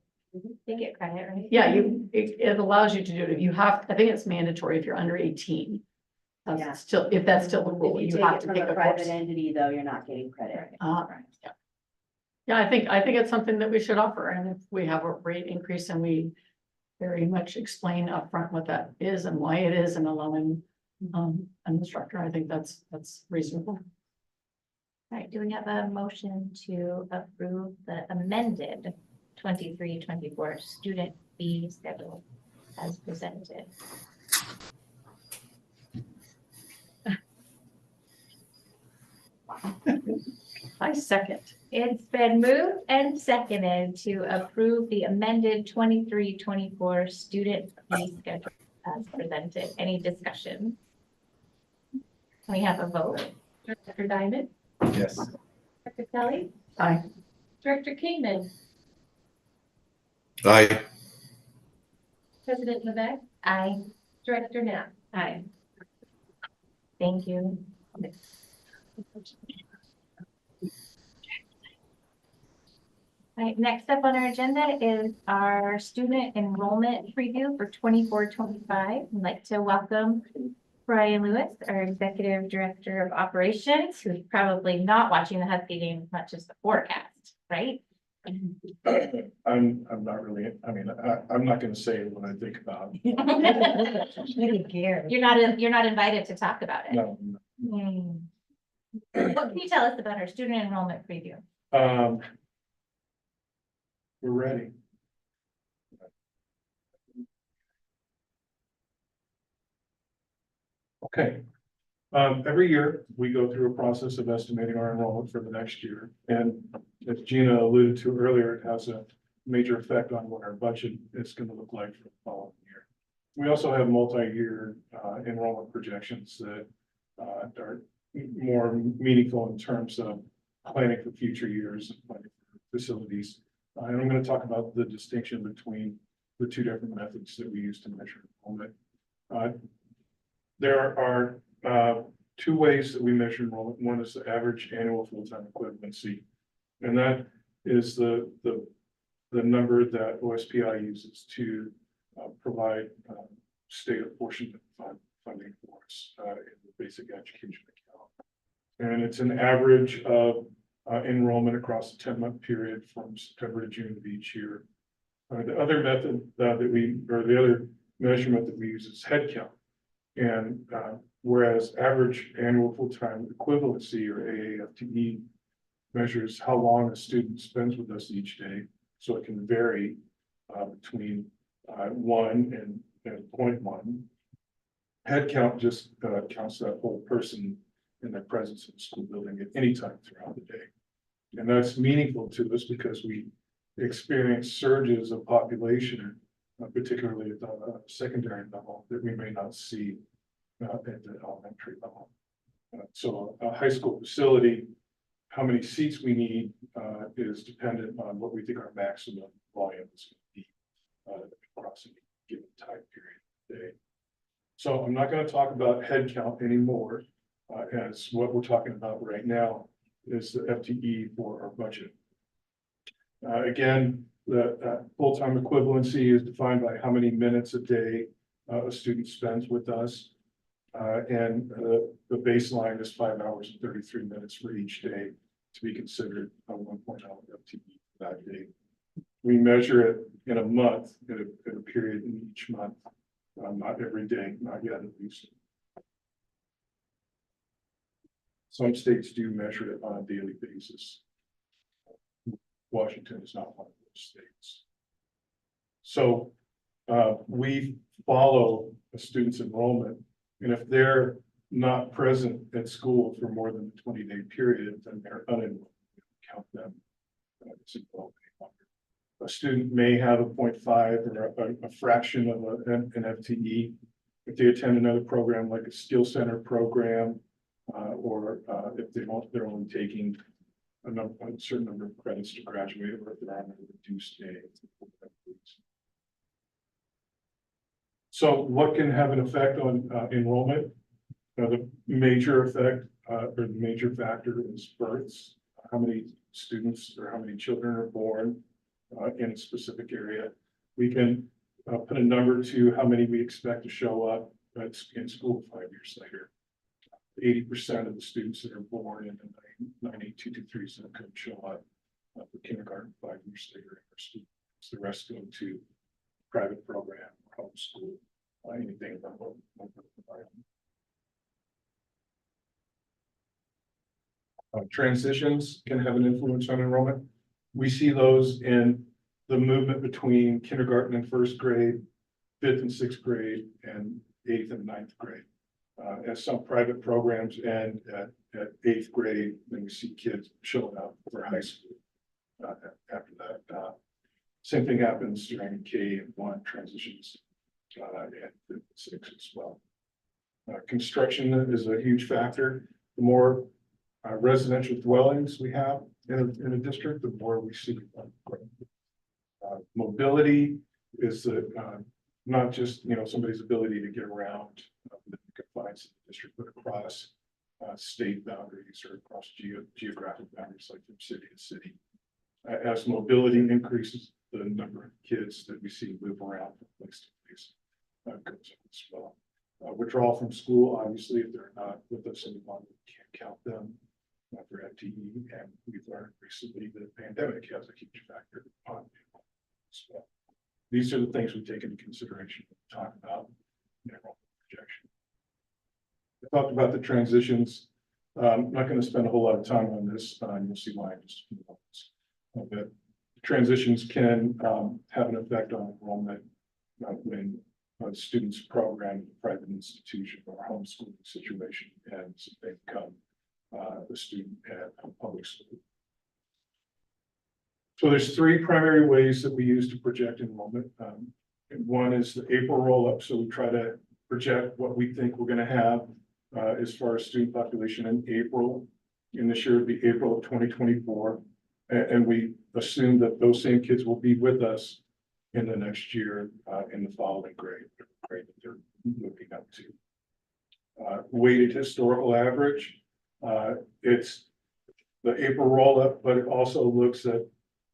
They get credit, right? yeah, it allows you to do it. If you have, I think it's mandatory if you're under 18. Yeah. That's still, if that's still the rule, If you you take have it to from take a a private course. entity, though, you're not getting credit. Yeah. Yeah, I think it's something that we should offer, and if we have a rate increase and we very much explain upfront what that is and why it is and allowing an instructor, I think that's reasonable. All right, do we have a motion to approve the amended 23-24 student fee schedule as presented? I second. It's been moved and seconded to approve the amended 23-24 student fee schedule as presented. Any discussion? Can we have a vote? Director Diamond, Yes. Director Kelly, Aye. Director Kingman, Aye. President Levesque. Aye. Director Knapp. Aye. Thank you. All right, next up on our agenda is our student enrollment preview for 24-25. I'd like to welcome Brian Lewis, our Executive Director of Operations, who's probably not watching the Husky game as much as the forecast, right? I'm not really, I mean, I'm not gonna say what I think about. You're not invited to talk about it. No. What can you tell us about our student enrollment preview? We're ready. Okay. Every year, we go through a process of estimating our enrollment for the next year. And as Gina alluded to earlier, it has a major effect on what our budget is gonna look like for the following year. We also have multi-year enrollment projections that are more meaningful in terms of planning for future years and planning for facilities. And I'm gonna talk about the distinction between the two different methods that we use to measure enrollment. There are two ways that we measure enrollment. One is the average annual full-time equivalency. And that is the number that OSPI uses to provide state apportionment funding for us in the basic education account. And it's an average of enrollment across a 10-month period from September to June of each year. The other method the other measurement that we use is headcount. And whereas average annual full-time equivalency, or AAFTE, measures how long a student spends with us each day. So it can vary between 1 and 0.1. Headcount just counts that whole person in their presence in the school building at any time throughout the day. And that's meaningful to us because we experience surges of population, particularly at the secondary level, that we may not see at the elementary level. So a high school facility, how many seats we need is dependent on what we think our maximum volume is going to be across a given time period of the day. So I'm not going to talk about head count anymore, as what we're talking about right now is the FTE for our budget. Again, the full-time equivalency is defined by how many minutes a day a student spends with us. And the baseline is 5 hours and 33 minutes for each day to be considered a 1.0 FTE for that day. We measure it in a month, in a period in each month, not every day, not yet at least. Some states do measure it on a daily basis. Washington is not one of those states. So we follow a student's enrollment, and if they're not present at school for more than a 20-day period, then they're unenrolled. We don't count them as enrolled any longer. A student may have a 0.5 or a fraction of an FTE if they attend another program like a skill center program, or if they're only taking a certain number of credits to graduate, or if they're on a reduced day. So what can have an effect on enrollment? The major effect or the major factor is births. How many students or how many children are born in a specific area. We can put a number to how many we expect to show up in school 5 years later. 80% of the students that are born in the 98223 zip code show up for kindergarten 5 years later in our school. So the rest go to private program, homeschool, anything about what transitions can have an influence on enrollment. We see those in the movement between kindergarten and first grade, 5th and 6th grade, and 8th and 9th grade. As some private programs end at 8th grade, then we see kids showing up for high school after that. Same thing happens during K-1 transitions and 5th and 6th as well. Construction is a huge factor. The more residential dwellings we have in a district, the more we see growth. Mobility is not just somebody's ability to get around the confines of the district, but across state boundaries or across geographic boundaries, like from city to city. As mobility increases, the number of kids that we see move around from place to place goes up as well. Withdrawal from school, obviously, if they're not with us any longer, we can't count them for FTE, and we've learned recently that the pandemic has a huge factor on it as well. These are the things we take into consideration when we talk about enrollment projection. I talked about the transitions. I'm not going to spend a whole lot of time on this. You'll see why in just a few moments. But transitions can have an effect on enrollment when students program in a private institution or homeschooling situation, and so they become a student at a public school. So there's three primary ways that we use to project enrollment. And one is the April roll-up, so we try to project what we think we're gonna have as far as student population in April. And this year would be April of 2024. And we assume that those same kids will be with us in the next year in the following grade that they're looking up to. Weighted historical average, it's the April roll-up, but it also looks at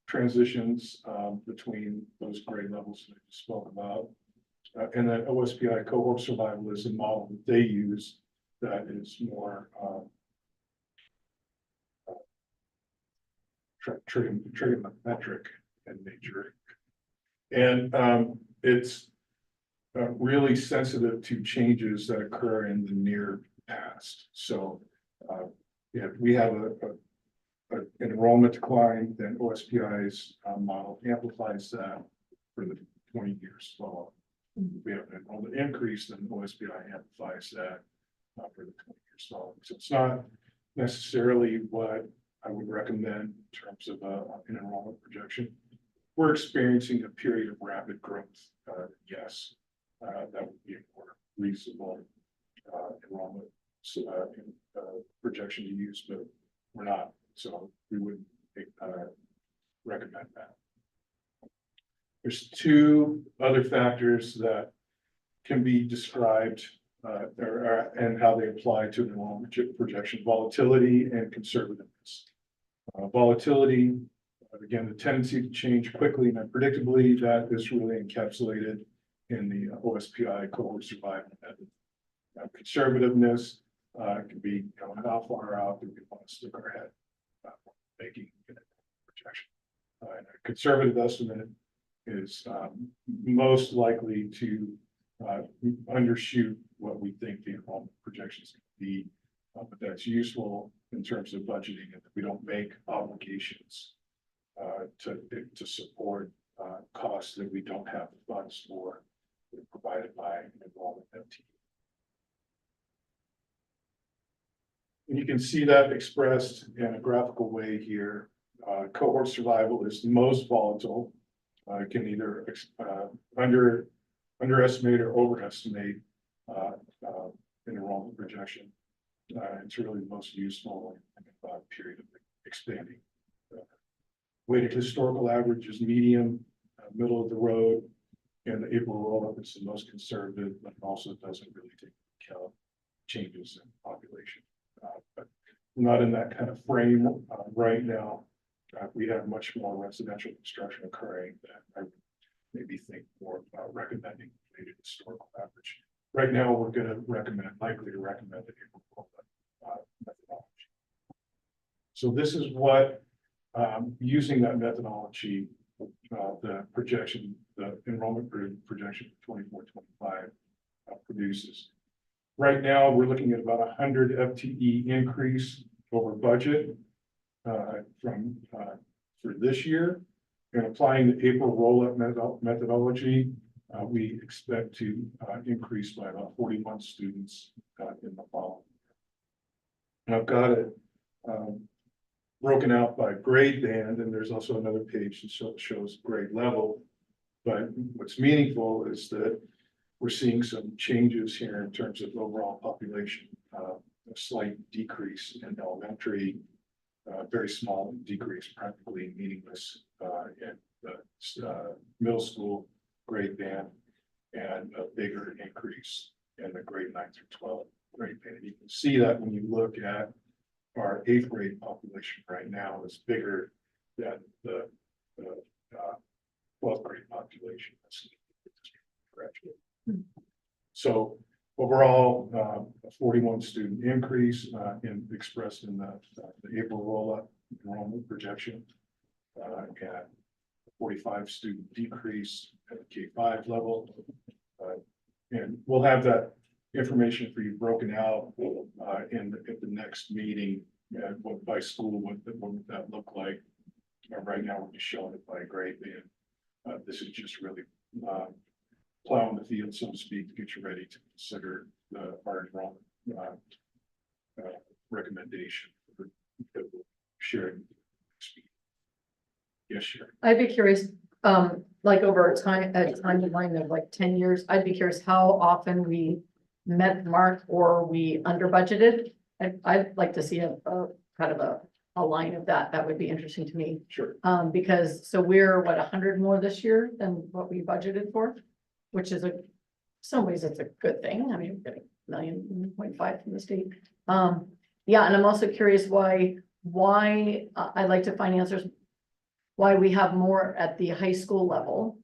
transitions between those grade levels that I just spoke about. And then OSPI cohort survival is a model that they use that is more trigonometric in nature. And it's really sensitive to changes that occur in the near past. So if we have an enrollment decline, then OSPI's model amplifies that for the 20 years follow. We have an enrollment increase, then OSPI amplifies that for the 20 years follow. So it's not necessarily what I would recommend in terms of an enrollment projection. We're experiencing a period of rapid growth. Yes, that would be a more reasonable enrollment projection to use, but we're not. So we wouldn't recommend that. There's two other factors that can be described and how they apply to an enrollment projection: volatility and conservativeness. Volatility, again, the tendency to change quickly and unpredictably, that is really encapsulated in the OSPI cohort survival method. Conservativeness can be, how far out do we want to stick our head making a projection. And a conservative estimate is most likely to undershoot what we think the enrollment projections can be, but that's useful in terms of budgeting, and that we don't make obligations to support costs that we don't have the funds for, provided by an enrollment FTE. And you can see that expressed in a graphical way here. Cohort survival is the most volatile. It can either underestimate or overestimate enrollment projection. It's really the most useful in a period of expanding. Weighted historical average is medium, middle of the road, and the April roll-up is the most conservative, but also doesn't really take into account changes in population. But we're not in that kind of frame right now. We have much more residential construction occurring that I would maybe think more about recommending weighted historical average. Right now, we're going to likely to recommend the April roll-up methodology. So this is what, using that methodology, the projection, the enrollment projection for 24-25 produces. Right now, we're looking at about 100 FTE increase over budget for this year. And applying the April roll-up methodology, we expect to increase by about 41 students in the fall. And I've got it broken out by grade band, and there's also another page that shows grade level. But what's meaningful is that we're seeing some changes here in terms of overall population, a slight decrease in elementary, very small decrease, practically meaningless in the middle school grade band, and a bigger increase in the grade 9 through 12 grade band. You can see that when you look at our 8th grade population right now is bigger than the 12th grade population. So overall, a 41 student increase expressed in the April roll-up enrollment projection, and 45 student decrease at the K-5 level. And we'll have that information for you broken out at the next meeting, what by school, what would that look like. Right now, we're just showing it by grade band. This is just really plowing the field, so to speak, to get you ready to consider our enrollment recommendation for sharing speed. Yes, sure. I'd be curious, like over a timeline of like 10 years, I'd be curious how often we met the mark or we under budgeted. I'd like to see a kind of a line of that. That would be interesting to me. Sure. Because, so we're what, 100 more this year than what we budgeted for? Which is some ways it's a good thing. I mean, we're getting 1.5 million from the state. Yeah, and I'm also curious why I'd like to find answers why we have more at the high school level.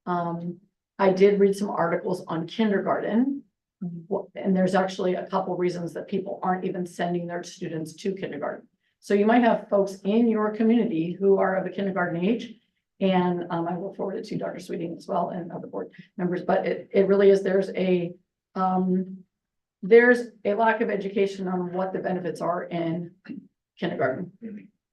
I did read some articles on kindergarten. And there's actually a couple reasons that people aren't even sending their students to kindergarten. So you might have folks in your community who are of a kindergarten age. And I will forward it to Dr. Sweeting as well and other board members, but it really is, there's a lack of education on what the benefits are in kindergarten.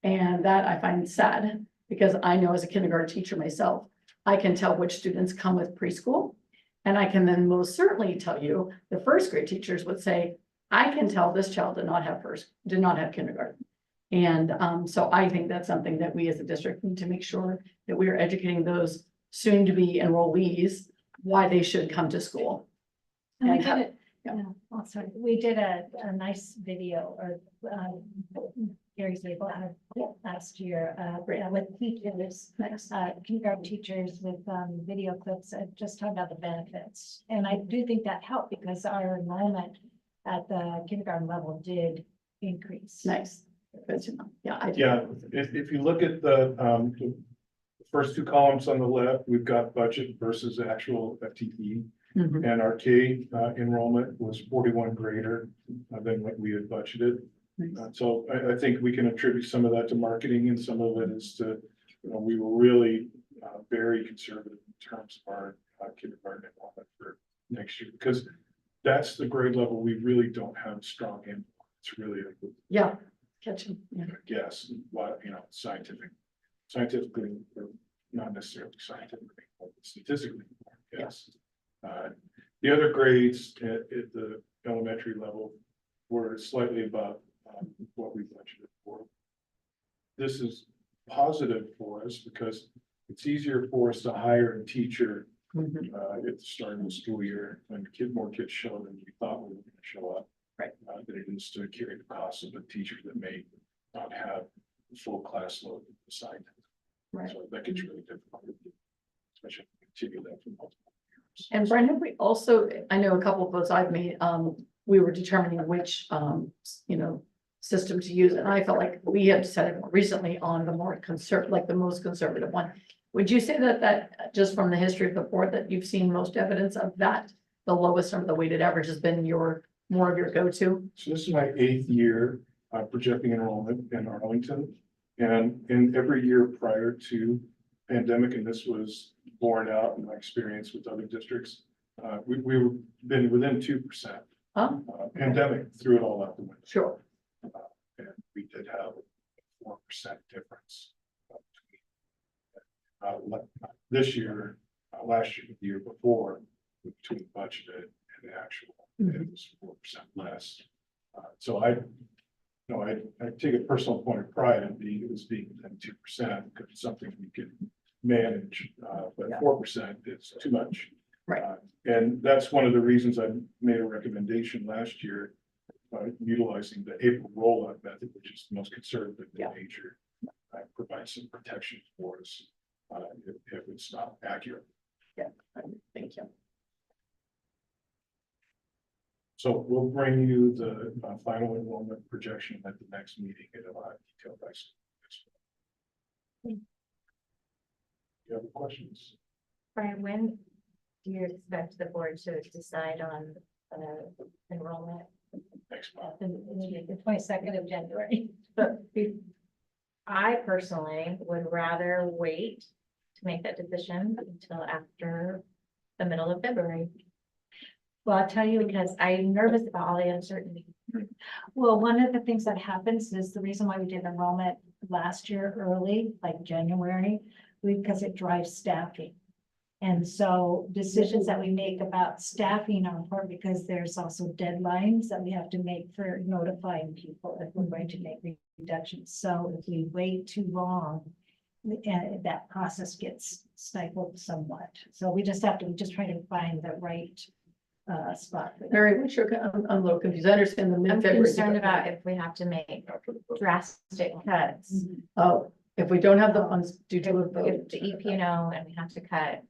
And that I find sad because I know as a kindergarten teacher myself, I can tell which students come with preschool. And I can then most certainly tell you, the first grade teachers would say, I can tell this child did not have kindergarten. And so I think that's something that we as a district need to make sure that we are educating those soon to be enrollees, why they should come to school. And we And did how- it, oh, sorry, we did a nice video or, Gary's able last year, with teachers, kindergarten teachers with, video clips, just talking about the benefits. And I do think that helped because our enrollment at the kindergarten level did increase. Nice. Good to know. Yeah, I do. Yeah, if you look at the first two columns on the left, we've got budget versus actual FTE. Mhm. And our K enrollment was 41 greater than what we had budgeted. So I think we can attribute some of that to marketing and some of it is to, we were really very conservative in terms of our kindergarten enrollment for next year. Because that's the grade level we really don't have strong in. It's really, Yeah, catching. Yeah. I guess, what, scientifically, or not necessarily scientifically, but statistically, yes. The other grades at the elementary level were slightly above what we budgeted for. This is positive for us because it's easier for us to hire a teacher at the start of the school year when more kids show than we thought we were going to show up. Right. That it is to carry the cost of a teacher that may not have the full class load assigned. Right. So that gets really difficult, especially if we continue that for multiple years. And Brenda, we also, I know a couple of those I've made, we were determining which, system to use. And I felt like we had decided more recently on the more like the most conservative one. Would you say that just from the history of the board that you've seen most evidence of that, the lowest number, the weighted average has been more of your go-to? So this is my 8th year projecting enrollment in Arlington. And in every year prior to pandemic, and this was borne out in my experience with other districts, we've been within 2%. Pandemic threw it all out the window. Sure. And we did have a 4% difference. This year, last year, the year before, between budgeted and actual, it was 4% less. So I take a personal point of pride in being within 2% because it's something we can manage, but 4% is too much. Right. And that's one of the reasons I made a recommendation last year, utilizing the April rollout method, which is the most conservative in nature. Provides some protection for us if it's not accurate. Yeah, thank you. So we'll bring you the final enrollment projection at the next meeting in a lot of detail. You have questions? Brian, when do you expect the board to decide on enrollment? Next month. The 22nd of January. But I personally would rather wait to make that decision until after the middle of February. Well, I'll tell you, Because I'm nervous about all the uncertainty. well, one of the things that happens is the reason why we did enrollment last year early, like January, because it drives staffing. And so decisions that we make about staffing are important because there's also deadlines that we have to make for notifying people if we're going to make reductions. So if we wait too long, that process gets stifled somewhat. So we just have to, try to find the right spot. for that. Mary, what's your, I'm a little confused. I understand the I'm mid-February. concerned about if we have to make drastic cuts. Oh, if we don't have the funds due to a If vote. the EPNO and we have to cut,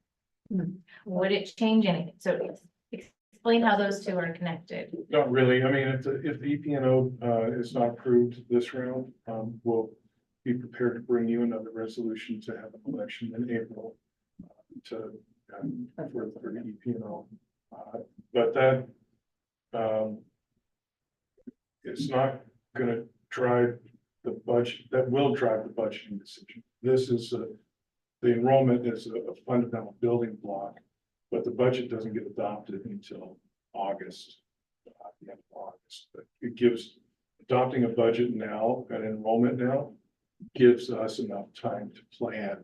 Hmm. would it change anything? So explain how those two are connected. Not really. I mean, if the EPNO is not approved this round, we'll be prepared to bring you another resolution to have an election in April to for the EPNO. But that it's not gonna drive the budget, that will drive the budgeting decision. This is the enrollment is a fundamental building block, but the budget doesn't get adopted until August. The end of August, but it gives, adopting a budget now, an enrollment now, gives us enough time to plan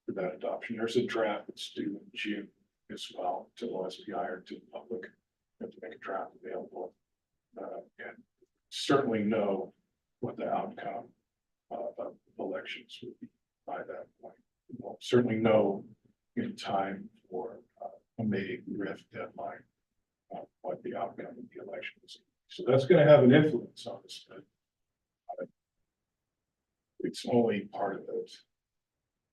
for that adoption. There's a draft that's due in June as well to OSPI or to the public. We have to make a draft available. And certainly know what the outcome of elections would be by that point. We'll certainly know in time for a May RIF deadline what the outcome of the election is. So that's going to have an influence on this. But it's only part of it.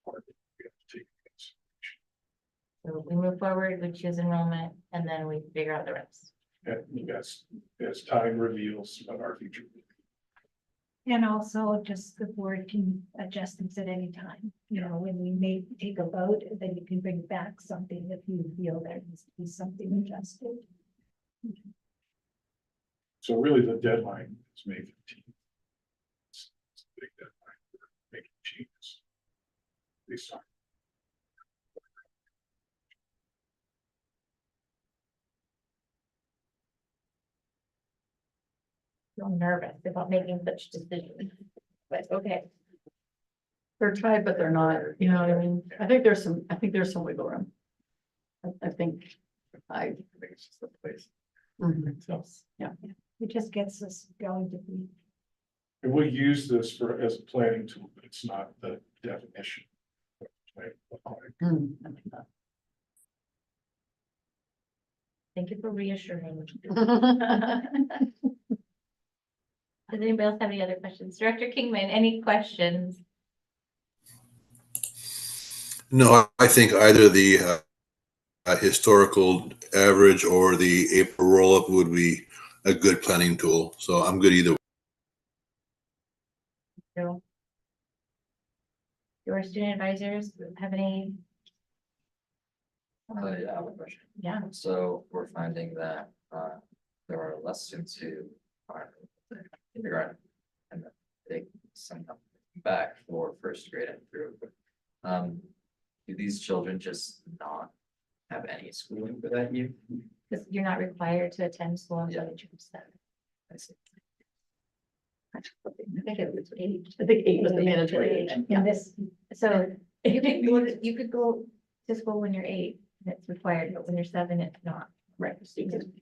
Part of it we have to take into So we move forward, we choose enrollment, and then we figure out the rest. consideration. And as time reveals what our future will be. And also just the board can adjust things at any time, when we may take a vote, then you can bring back something if you feel there needs to be something adjusted. So really the deadline is May 15th. It's a big deadline for making changes. Based on I'm nervous about making such decisions, but okay. They're tied, but they're not, you know what I mean? I think there's some wiggle room. I think it's just the place. Yeah. It just gets us going to be. And we'll use this as a planning tool, but it's not the definition. Thank you for reassuring me. Does anybody else have any other questions? Director Kingman, any questions? No, I think either the historical average or the April roll-up would be a good planning tool. So I'm good either way. So, your student advisors have any? Yeah, I have a question. Yeah. So we're finding that there are less students who are in kindergarten and that they somehow back for first grade and through. Do these children just not have any schooling for that year? Because you're not required to attend school until the June 7th. I see. I think it was 8. I think 8 was the mandatory age. And this, So you could go to school when you're 8, and it's required, but when you're 7, it's not. Right. So you can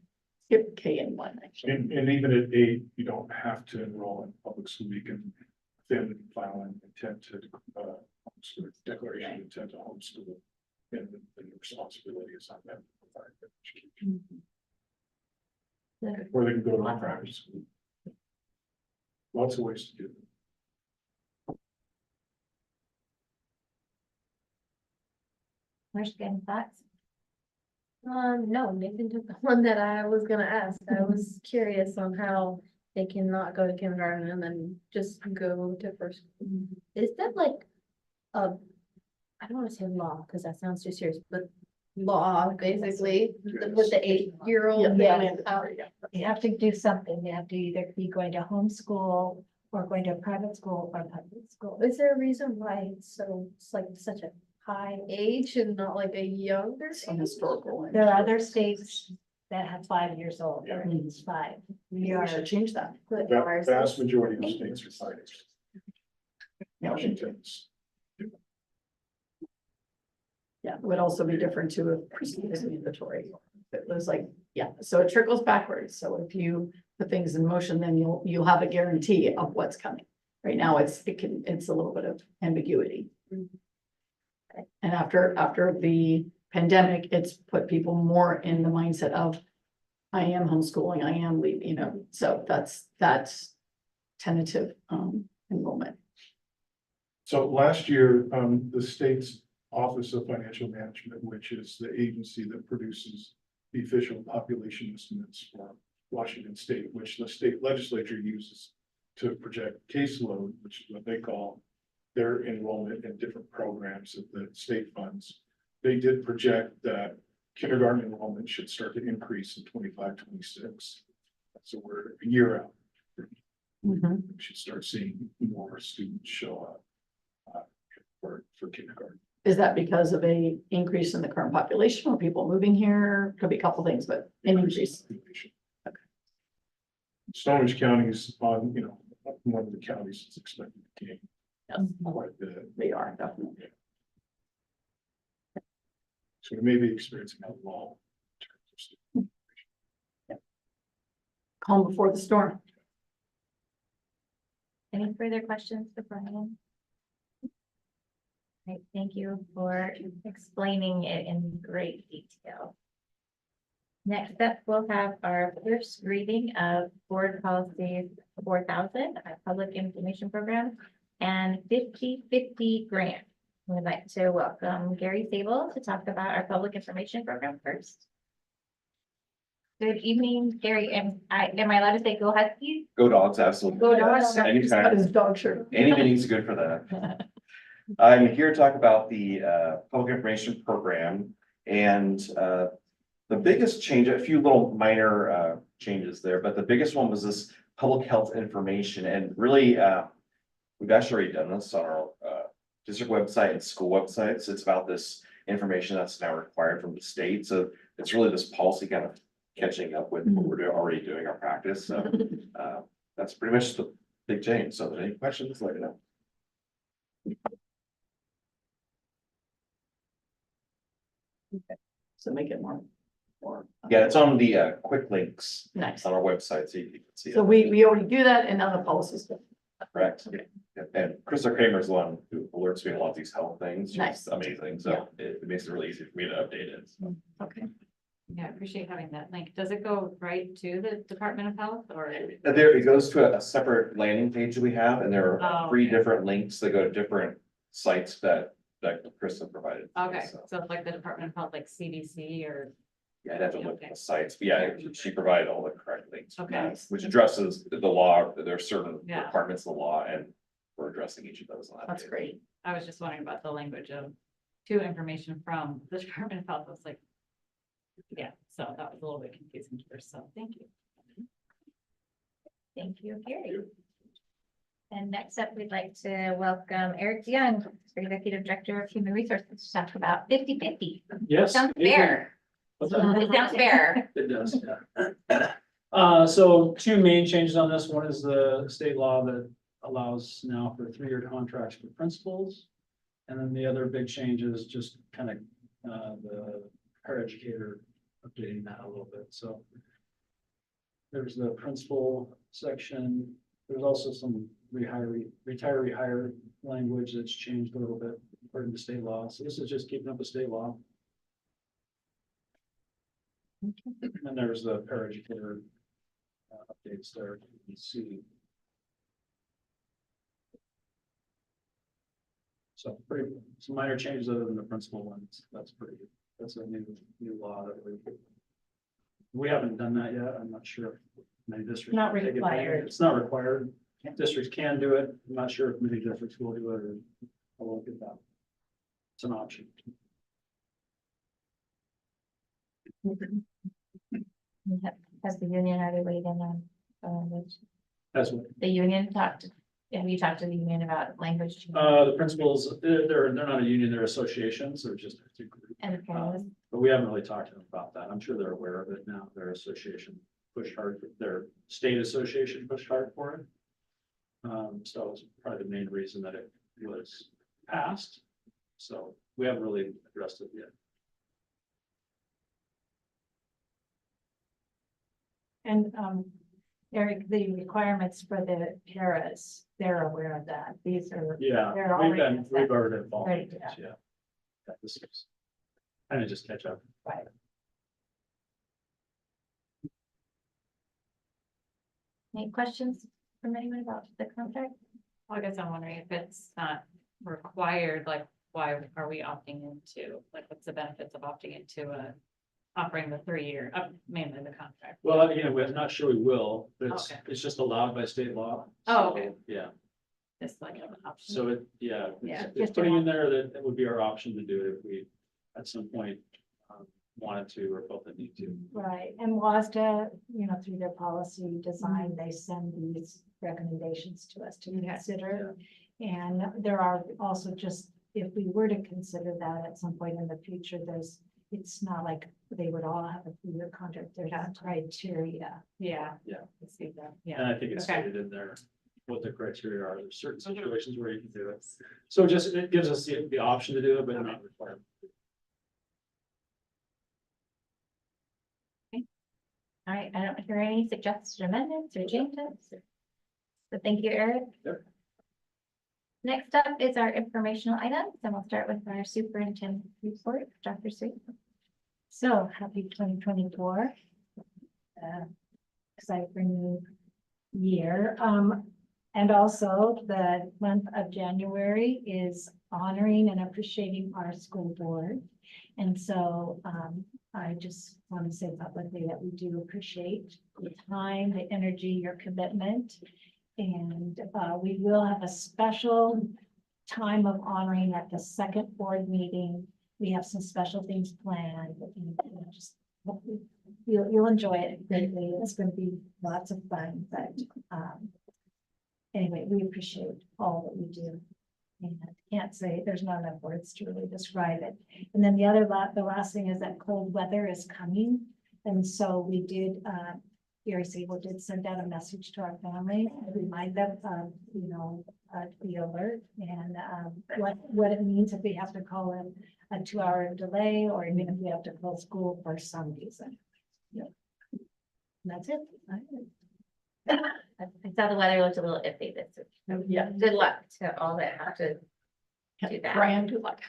skip K and 1 actually. And even at 8, you don't have to enroll in public school. You can then file an intent to homeschool, declaration of intent to homeschool. And the responsibility is on them to provide that education. Or they can go to a private school. Lots of ways to do it. Where's getting thoughts? No, Nathan took the one that I was gonna ask. I was curious on how they cannot go to kindergarten and then just go to first. Is that like I don't wanna say law, cause that sounds too serious, but law, basically, with the 8-year-old. you have to do something. You have to either be going to homeschool or going to a private school or public school. Is there a reason why it's like such a high age and not like a younger? Some historical. There are other states that have 5 years old, or at least 5. We should change that. The vast majority of states are cited. Yeah. Washington's. Yeah, it would also be different too if preschool is mandatory. It was like, yeah, so it trickles backwards. So if you put things in motion, then you'll have a guarantee of what's coming. Right now, it's a little bit of ambiguity. And after the pandemic, it's put people more in the mindset of, I am homeschooling, I am leaving, you know, so that's tentative enrollment. So last year, the state's Office of Financial Management, which is the agency that produces the official population estimates for Washington State, which the state legislature uses to project caseload, which is what they call their enrollment in different programs of the state funds. They did project that kindergarten enrollment should start to increase in 25-26. So we're a year out. We should start seeing more students show up for kindergarten. Is that because of a increase in the current population or people moving here? Could be a couple things, but an increase. Stonehenge County is on, you know, one of the counties that's expected to gain quite a bit. They are definitely. So we may be experiencing a lull. Calm before the storm. Any further questions for Brian? Right, thank you for explaining it in great detail. Next up, we'll have our first reading of Board Policy 4000, our Public Information Program, and 50/50 grant. We'd like to welcome Gary Sable to talk about our Public Information Program first. Good evening, Gary. Am I allowed to say go Huskies? Go Dogs, absolutely. Go Dogs. He's got his dog shirt. Any meeting's good for that. I'm here to talk about the public information program and the biggest change, a few little minor changes there, but the biggest one was this public health information. And really, we've actually already done this on our district website and school websites. It's about this information that's now required from the state. So it's really this policy kind of catching up with what we're already doing our practice. So that's pretty much the big change. So if there's any questions, let me know. So make it more. Yeah, it's on the quick links Nice. on our website, so you can see So it. we already do that and now the policies. Correct. Yeah. And Krista Kramer is the one who alerts me to a lot of these health things. She's Nice. amazing. So it makes it really easy for me to update it. So. Okay. Yeah, I appreciate having that link. Does it go right to the Department of Health or? There, it goes to a separate landing page that we have, and there are Oh, 3 okay. different links that go to different sites that Krista provided. Okay, So, so it's like the Department of Health, like CDC or? yeah, I'd have to look at the sites, but yeah, she provided all the correct links. Okay. Which addresses the law, there are certain Yeah. requirements of the law, and we're addressing each of those. on that That's page. great. I was just wondering about the language of to information from the Department of Health. I was like, yeah, so that was a little bit confusing at first. So thank you. Thank you, Gary. And next up, we'd like to welcome Eric Young, Executive Director of Human Resources, to talk about 50/50. Yes. Sounds it is. fair. What's that? It sounds fair. It does, yeah. So 2 main changes on this. One is the state law that allows now for 3-year contracts for principals. And then the other big change is just kind of the paraeducator updating that a little bit. So there's the principal section. There's also some retiree hire language that's changed a little bit according to state law. So this is just keeping up with state law. And there's the paraeducator updates there. You can see. So some minor changes other than the principal ones. That's a new law that we haven't done that yet. I'm not sure if many districts. Not take advantage. required. It's not required. Districts can do it. I'm not sure if many districts will do it or I'll look at that. It's an option. Has the union already weighed in on language? That's what. The union have you talked to the union about language? change? The principals, they're not a union, they're associations, they're just. And the parents? But we haven't really talked to them about that. I'm sure they're aware of it now. Their association pushed hard, their state association pushed hard for it. So it's probably the main reason that it was passed. So we haven't really addressed it yet. And Eric, the requirements for the paras, they're aware of that. These are. Yeah, They're we've already been, set. we've already followed Right, this, yeah. yeah. Yeah, this is kind of just catch up. Right. Any questions from anyone about the contract? Well, I guess I'm wondering if it's not required, like, why are we opting into, like, what's the benefits of opting into offering the 3-year, mainly the contract? Well, we're not sure we will, but Okay. it's just allowed by state law. Oh, okay. So, yeah, It's like an option. so it's Yeah, it's just putting a- in there that it would be our option to do it if we, at some point, wanted to or felt the need to. Right, and WASDA, through their policy design, they send these recommendations to us to consider. And there are also just, if we were to consider that at some point in the future, it's not like they would all have a 3-year contract, there's criteria. Yeah. Yeah. I see that, And yeah. I think it's Okay. stated in there what the criteria are. There's certain situations where you can do it. So just, it gives us the option to do it, but not required. All right, I don't hear any suggested amendments or changes. So thank you, Eric. Yep. Next up is our informational items, and we'll start with our superintendent report, Dr. Sweet. So happy 2024. Exciting year. And also the month of January is honoring and appreciating our school board. And so I just want to say publicly that we do appreciate the time, the energy, your commitment. And we will have a special time of honoring at the second board meeting. We have some special things planned. And just hopefully you'll enjoy it greatly. It's going to be lots of fun, but anyway, we appreciate all that we do. And I can't say, there's not enough words to really describe it. And then the last thing is that cold weather is coming. And so we did, Gary Sable did send out a message to our family, and remind them, to be alert and what it means if we have to call in a 2-hour delay, or even if we have to close school for some reason. Yeah. And that's it. I saw the weather looked a little iffy this week. Yeah. Good luck to all that have to do that. Brian, good luck.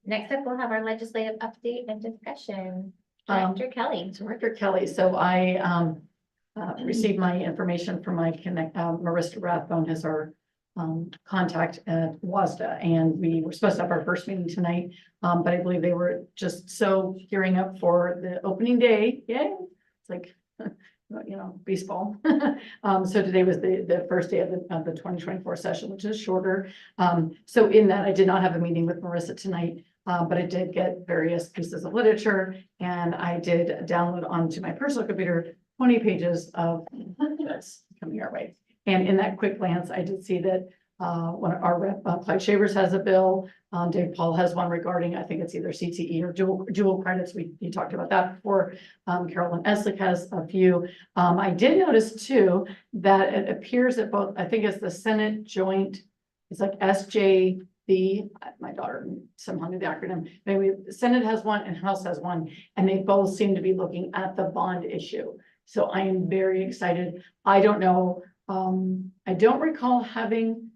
Next up, we'll have our legislative update and discussion. Director Kelly. Director Kelly, so I received my information from my Marissa Rathbone as our contact at WASDA, and we were supposed to have our first meeting tonight, but I believe they were just so gearing up for the opening day. Yay! It's like, baseball. So today was the first day of the 2024 session, which is shorter. So in that, I did not have a meeting with Marissa tonight, but I did get various pieces of literature, and I did download onto my personal computer 20 pages of this coming our way. And in that quick glance, I did see that one of our rep, Clyde Shavers has a bill. Dave Paul has one regarding, I think it's either CTE or dual credits. We talked about that before. Carolyn Eslick has a few. I did notice too that it appears that both, I think it's the Senate joint, it's like SJB. My daughter somehow knew the acronym. Maybe the Senate has one and House has one, and they both seem to be looking at the bond issue. So I am very excited. I don't know. I don't recall having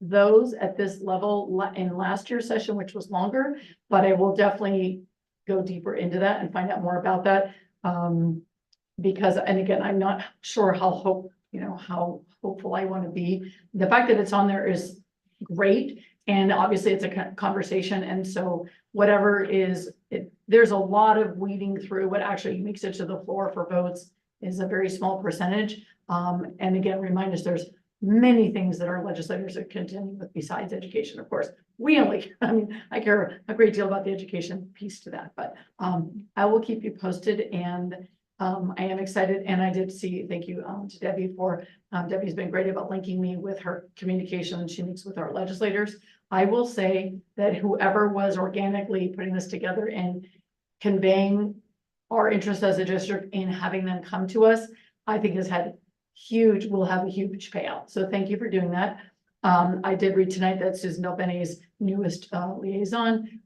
those at this level in last year's session, which was longer, but I will definitely go deeper into that and find out more about that. Because, and again, I'm not sure how hopeful I want to be. The fact that it's on there is great. And obviously it's a conversation. And so whatever is it, there's a lot of weeding through. What actually makes it to the floor for votes is a very small percentage. And again, remind us, there's many things that our legislators are contending with besides education, of course. I care a great deal about the education piece to that, but I will keep you posted, and I am excited. And I did see, thank you to Debbie for, Debbie's been great about linking me with her communication. She meets with our legislators. I will say that whoever was organically putting this together and conveying our interest as a district in having them come to us, I think has had will have a huge payout. So thank you for doing that. I did read tonight that Susan Delbenny's newest liaison.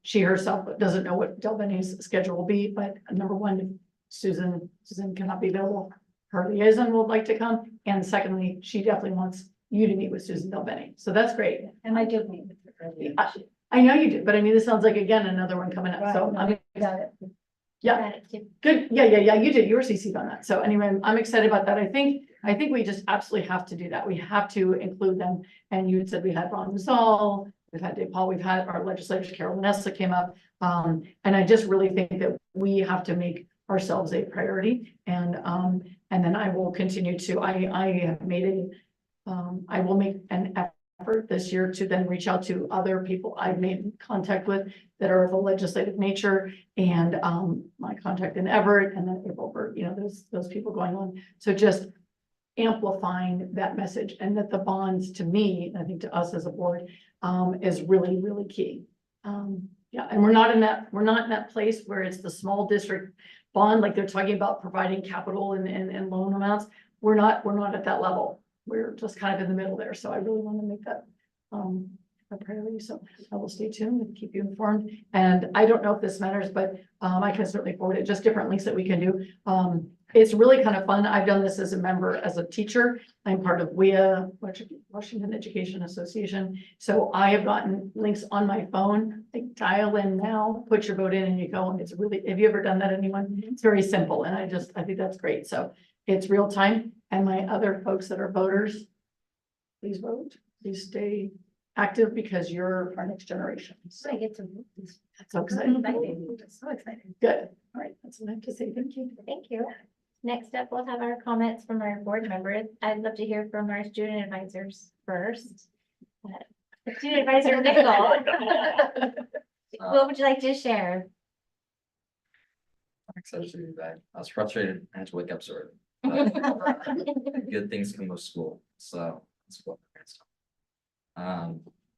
She herself doesn't know what Delbenny's schedule will be, but number one, Susan cannot be available. Her liaison would like to come, and secondly, she definitely wants you to meet with Susan Delbene, so that's great. And I did meet with her earlier. I know you did, but I mean, this sounds like, again, another one coming up, so Right, I'm, got it. yeah, good, yeah, you did, you were CC'd on that, so anyway, I'm excited about that, I think we just absolutely have to do that, we have to include them, and you had said we had Ron Rizal, we've had Dave Paul, we've had our legislators, Carol Vanessa came up, and I just really think that we have to make ourselves a priority, and then I will continue to, I have made I will make an effort this year to then reach out to other people I've made contact with that are of a legislative nature, and my contact in Everett, and then April Bird, you know, those people going on. So just amplifying that message, and that the bonds, to me, and I think to us as a board, is really, really key. Yeah, and we're not in that place where it's the small district bond, like they're talking about providing capital and loan amounts. We're not at that level. We're just kind of in the middle there, so I really want to make that a priority, so I will stay tuned and keep you informed. And I don't know if this matters, but I can certainly forward it, just different links that we can do. It's really kind of fun. I've done this as a member, as a teacher. I'm part of WEA, Washington Education Association. So I have gotten links on my phone. Like, dial in now, put your vote in, and you go. And it's really, have you ever done that, anyone? It's very simple, and I think that's great. So it's real time. And my other folks that are voters, please vote. Please stay active, because you're our next generation. So I get to vote. that's so exciting. So excited. Good. All right, that's what I have to say. Thank you. Thank you. Next up, we'll have our comments from our board members. I'd love to hear from our student advisors first. The student advisor, Nicole. What would you like to share? I'm excited to be back. I was frustrated. I had to wake up so early. But, good things come with school, so that's what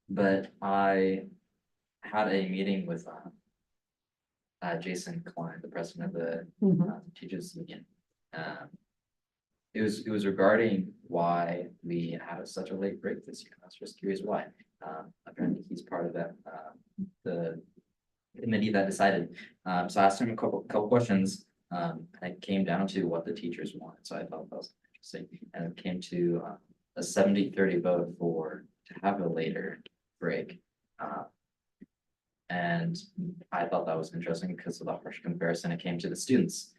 but I had a meeting with Jason Klein, the president of the Teachers Union. It was regarding why we had such a late break this year. I was just curious why. Apparently he's part of that the committee that decided. So I asked him a couple questions. And it came down to what the teachers wanted. So I thought that was interesting. And it came to a 70-30 vote to have a later break. And I thought that was interesting because of the harsh comparison. It came to the students.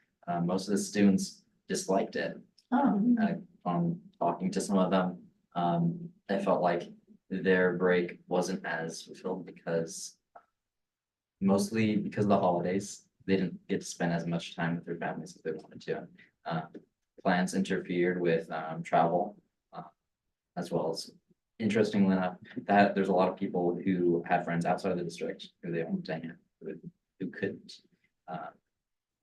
Most of the students disliked it. From talking to some of them, I felt like their break wasn't as fulfilled mostly because of the holidays. They didn't get to spend as much time with their families as they wanted to. Plans interfered with travel, as well as, interestingly enough, that there's a lot of people who had friends outside of the district who they wanted to hang out with, who couldn't.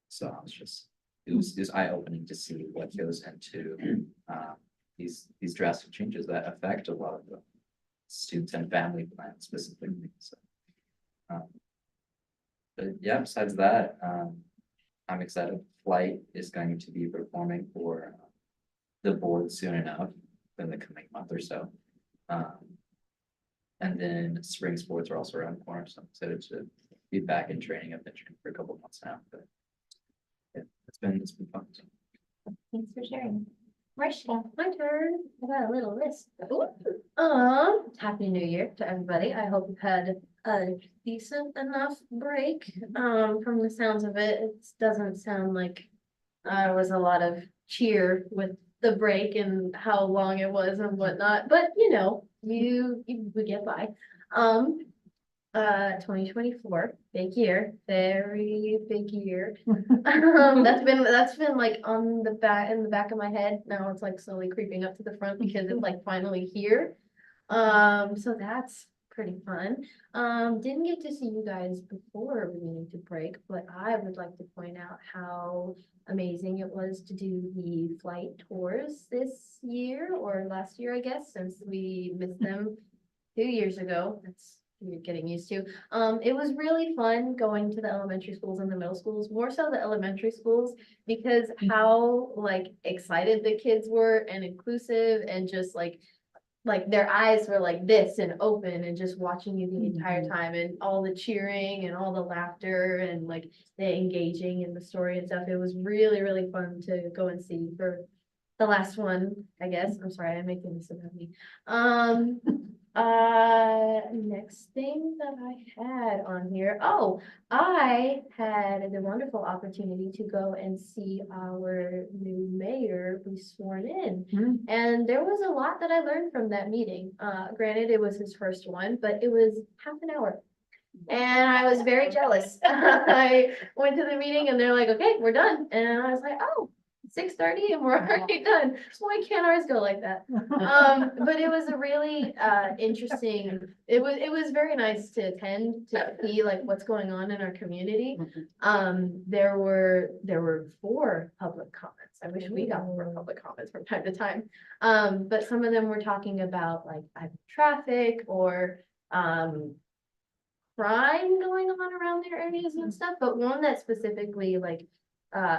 So I was just, it was eye-opening to see what goes into these drastic changes that affect a lot of the students and family plans specifically. So, but yeah, besides that, I'm excited. Flight is going to be performing for the board soon enough in the coming month or so. And then spring sports are also around the corner, so I'm excited to be back in training. I've been training for a couple of months now, but yeah, it's been fun. Thanks for sharing. Marcia, my turn. I got a little list. Happy New Year to everybody. I hope you've had a decent enough break. From the sounds of it, it doesn't sound like there was a lot of cheer with the break and how long it was and whatnot, but you know, you would get by. 2024, big year, very big year. That's been like on the back, in the back of my head. Now it's like slowly creeping up to the front because it's like finally here. So that's pretty fun. Didn't get to see you guys before we needed to break, but I would like to point out how amazing it was to do the flight tours this year, or last year, I guess, since we missed them 2 years ago. That's you're getting used to. It was really fun going to the elementary schools and the middle schools, more so the elementary schools, because how like excited the kids were and inclusive and just like like their eyes were like this and open and just watching you the entire time, and all the cheering and all the laughter and like the engaging in the story and stuff. It was really, really fun to go and see for the last one, I guess. I'm sorry, I'm making this about me. Next thing that I had on here. Oh, I had the wonderful opportunity to go and see our new mayor be sworn in. And there was a lot that I learned from that meeting. Granted, it was his first one, but it was half an hour. And I was very jealous. I went to the meeting and they're like, okay, we're done. And I was like, oh, 6:30 and we're already done. So why can't ours go like that? But it was a really interesting, it was very nice to attend, to see like what's going on in our community. There were 4 public comments. I wish we got more public comments from time to time. But some of them were talking about like either traffic or crime going on around their areas and stuff. But one that specifically like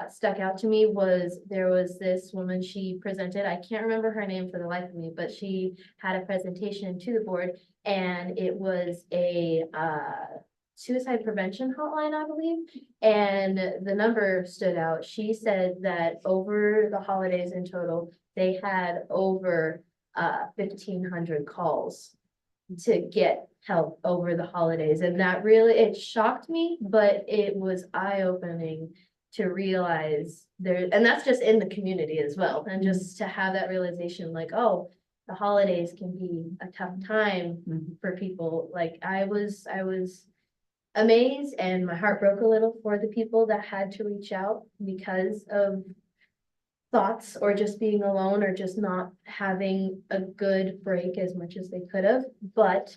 stuck out to me was there was this woman, she presented, I can't remember her name for the life of me, but she had a presentation to the board, and it was a suicide prevention hotline, I believe, and the number stood out. She said that over the holidays in total, they had over 1,500 calls to get help over the holidays, and that really, it shocked me, but it was eye-opening to realize there, and that's just in the community as well. And just to have that realization, like, oh, the holidays can be a tough time for people. Like I was amazed, and my heart broke a little for the people that had to reach out because of thoughts or just being alone or just not having a good break as much as they could have. But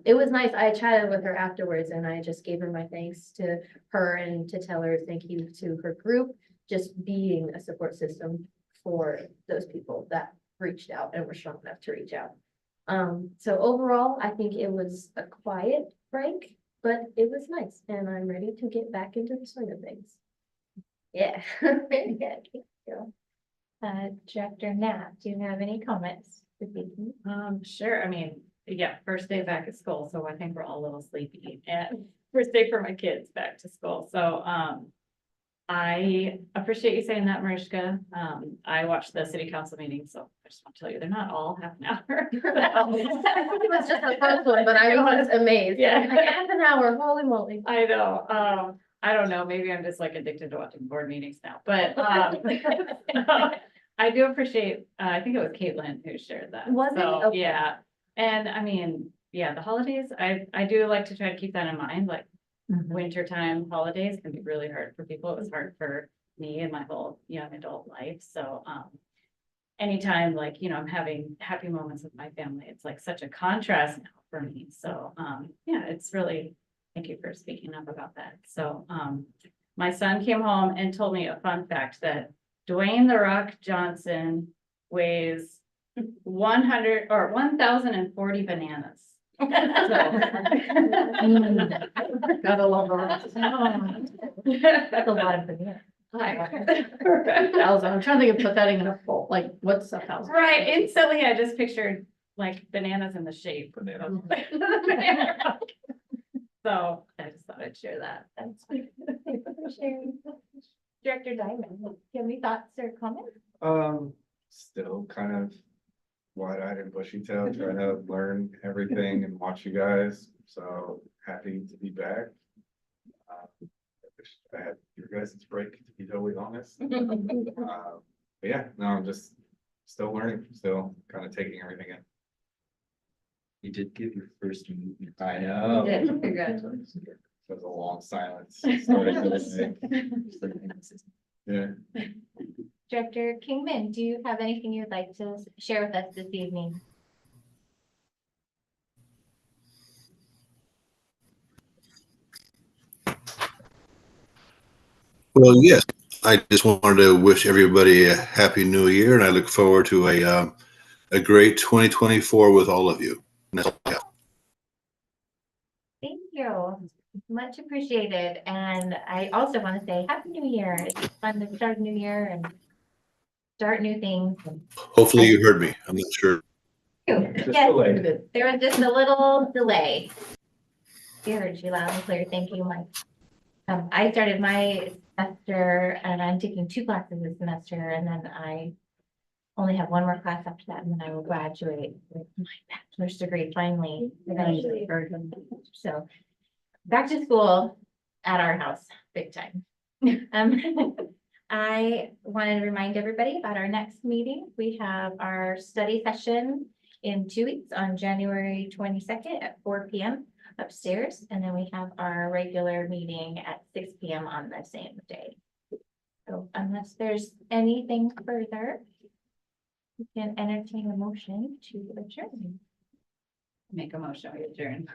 it was nice. I chatted with her afterwards, and I just gave her my thanks to her and to tell her thank you to her group, just being a support system for those people that reached out and were strong enough to reach out. So overall, I think it was a quiet break, but it was nice, and I'm ready to get back into the swing of things. Yeah. Very good. Thank you. Director Knapp, do you have any comments? Sure. I mean, yeah, first day back at school, so I think we're all a little sleepy, and first day for my kids back to school. So, I appreciate you saying that, Mariska. I watched the city council meeting, so I just want to tell you, they're not all half an hour. It was just the first one, but I was amazed. Yeah. Like half an hour, holy moly. I know. I don't know, maybe I'm just like addicted to watching board meetings now, but I do appreciate, I think it was Caitlin who shared that. Was it? So, Okay. yeah. And I mean, yeah, the holidays, I do like to try to keep that in mind, like wintertime holidays can be really hard for people. It was hard for me and my whole young adult life. So, anytime like, you know, I'm having happy moments with my family, it's like such a contrast now for me. So, yeah, it's really, thank you for speaking up about that. So, my son came home and told me a fun fact that Dwayne "The Rock" Johnson weighs 1,040 bananas. Gotta love her. That's a lot of bananas. I'm trying to think of put that in a full, like, what's a thousand? Right, instantly I just pictured like bananas in the shape. of the banana rock. So I just thought I'd share that. That's sweet. Thank you for sharing. Director Diamond, do you have any thoughts or comments? Still kind of wide-eyed and bushy-tailed, trying to learn everything and watch you guys. So happy to be back. I wish I had your guys' break, to be totally honest. But yeah, no, I'm just still learning, still kind of taking everything in. You did give your first movement. I know. You did. Congratulations. It was a long silence. Starting to say, yeah. Director Kingman, do you have anything you'd like to share with us this evening? Well, yes, I just wanted to wish everybody a happy new year, and I look forward to a great 2024 with all of you. And that's all I have. Thank you. Much appreciated. And I also want to say Happy New Year. It's fun to start a new year and start new things. Hopefully you heard me. I'm not sure. Yes, there was just a little delay. We heard you loud and clear. Thank you, Mike. I started my semester and I'm taking 2 classes this semester and then I only have 1 more class after that and then I will graduate with my bachelor's degree finally. Eventually. So back to school at our house, big time. I wanted to remind everybody about our next meeting. We have our study session in 2 weeks on January 22nd at 4 p.m. upstairs. And then we have our regular meeting at 6 p.m. on the same day. So unless there's anything further, we can entertain a motion to adjourn. Make a motion, we adjourn.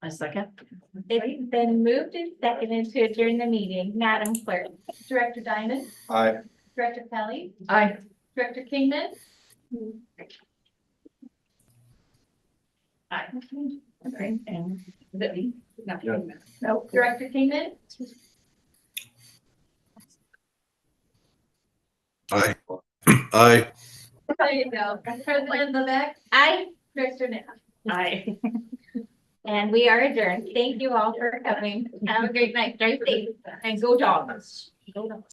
A second. It's been moved and seconded to adjourn the meeting. Madam Clerk. Director Diamond. Aye. Director Kelly. Aye. Director Kingman. Aye. Okay, and is it me? No. No. Director Kingman. Aye. Aye. There you go. President Levesque. Aye. Director Knapp. Aye. And we are adjourned. Thank you all for coming. Have a great night. Stay safe and go dogs.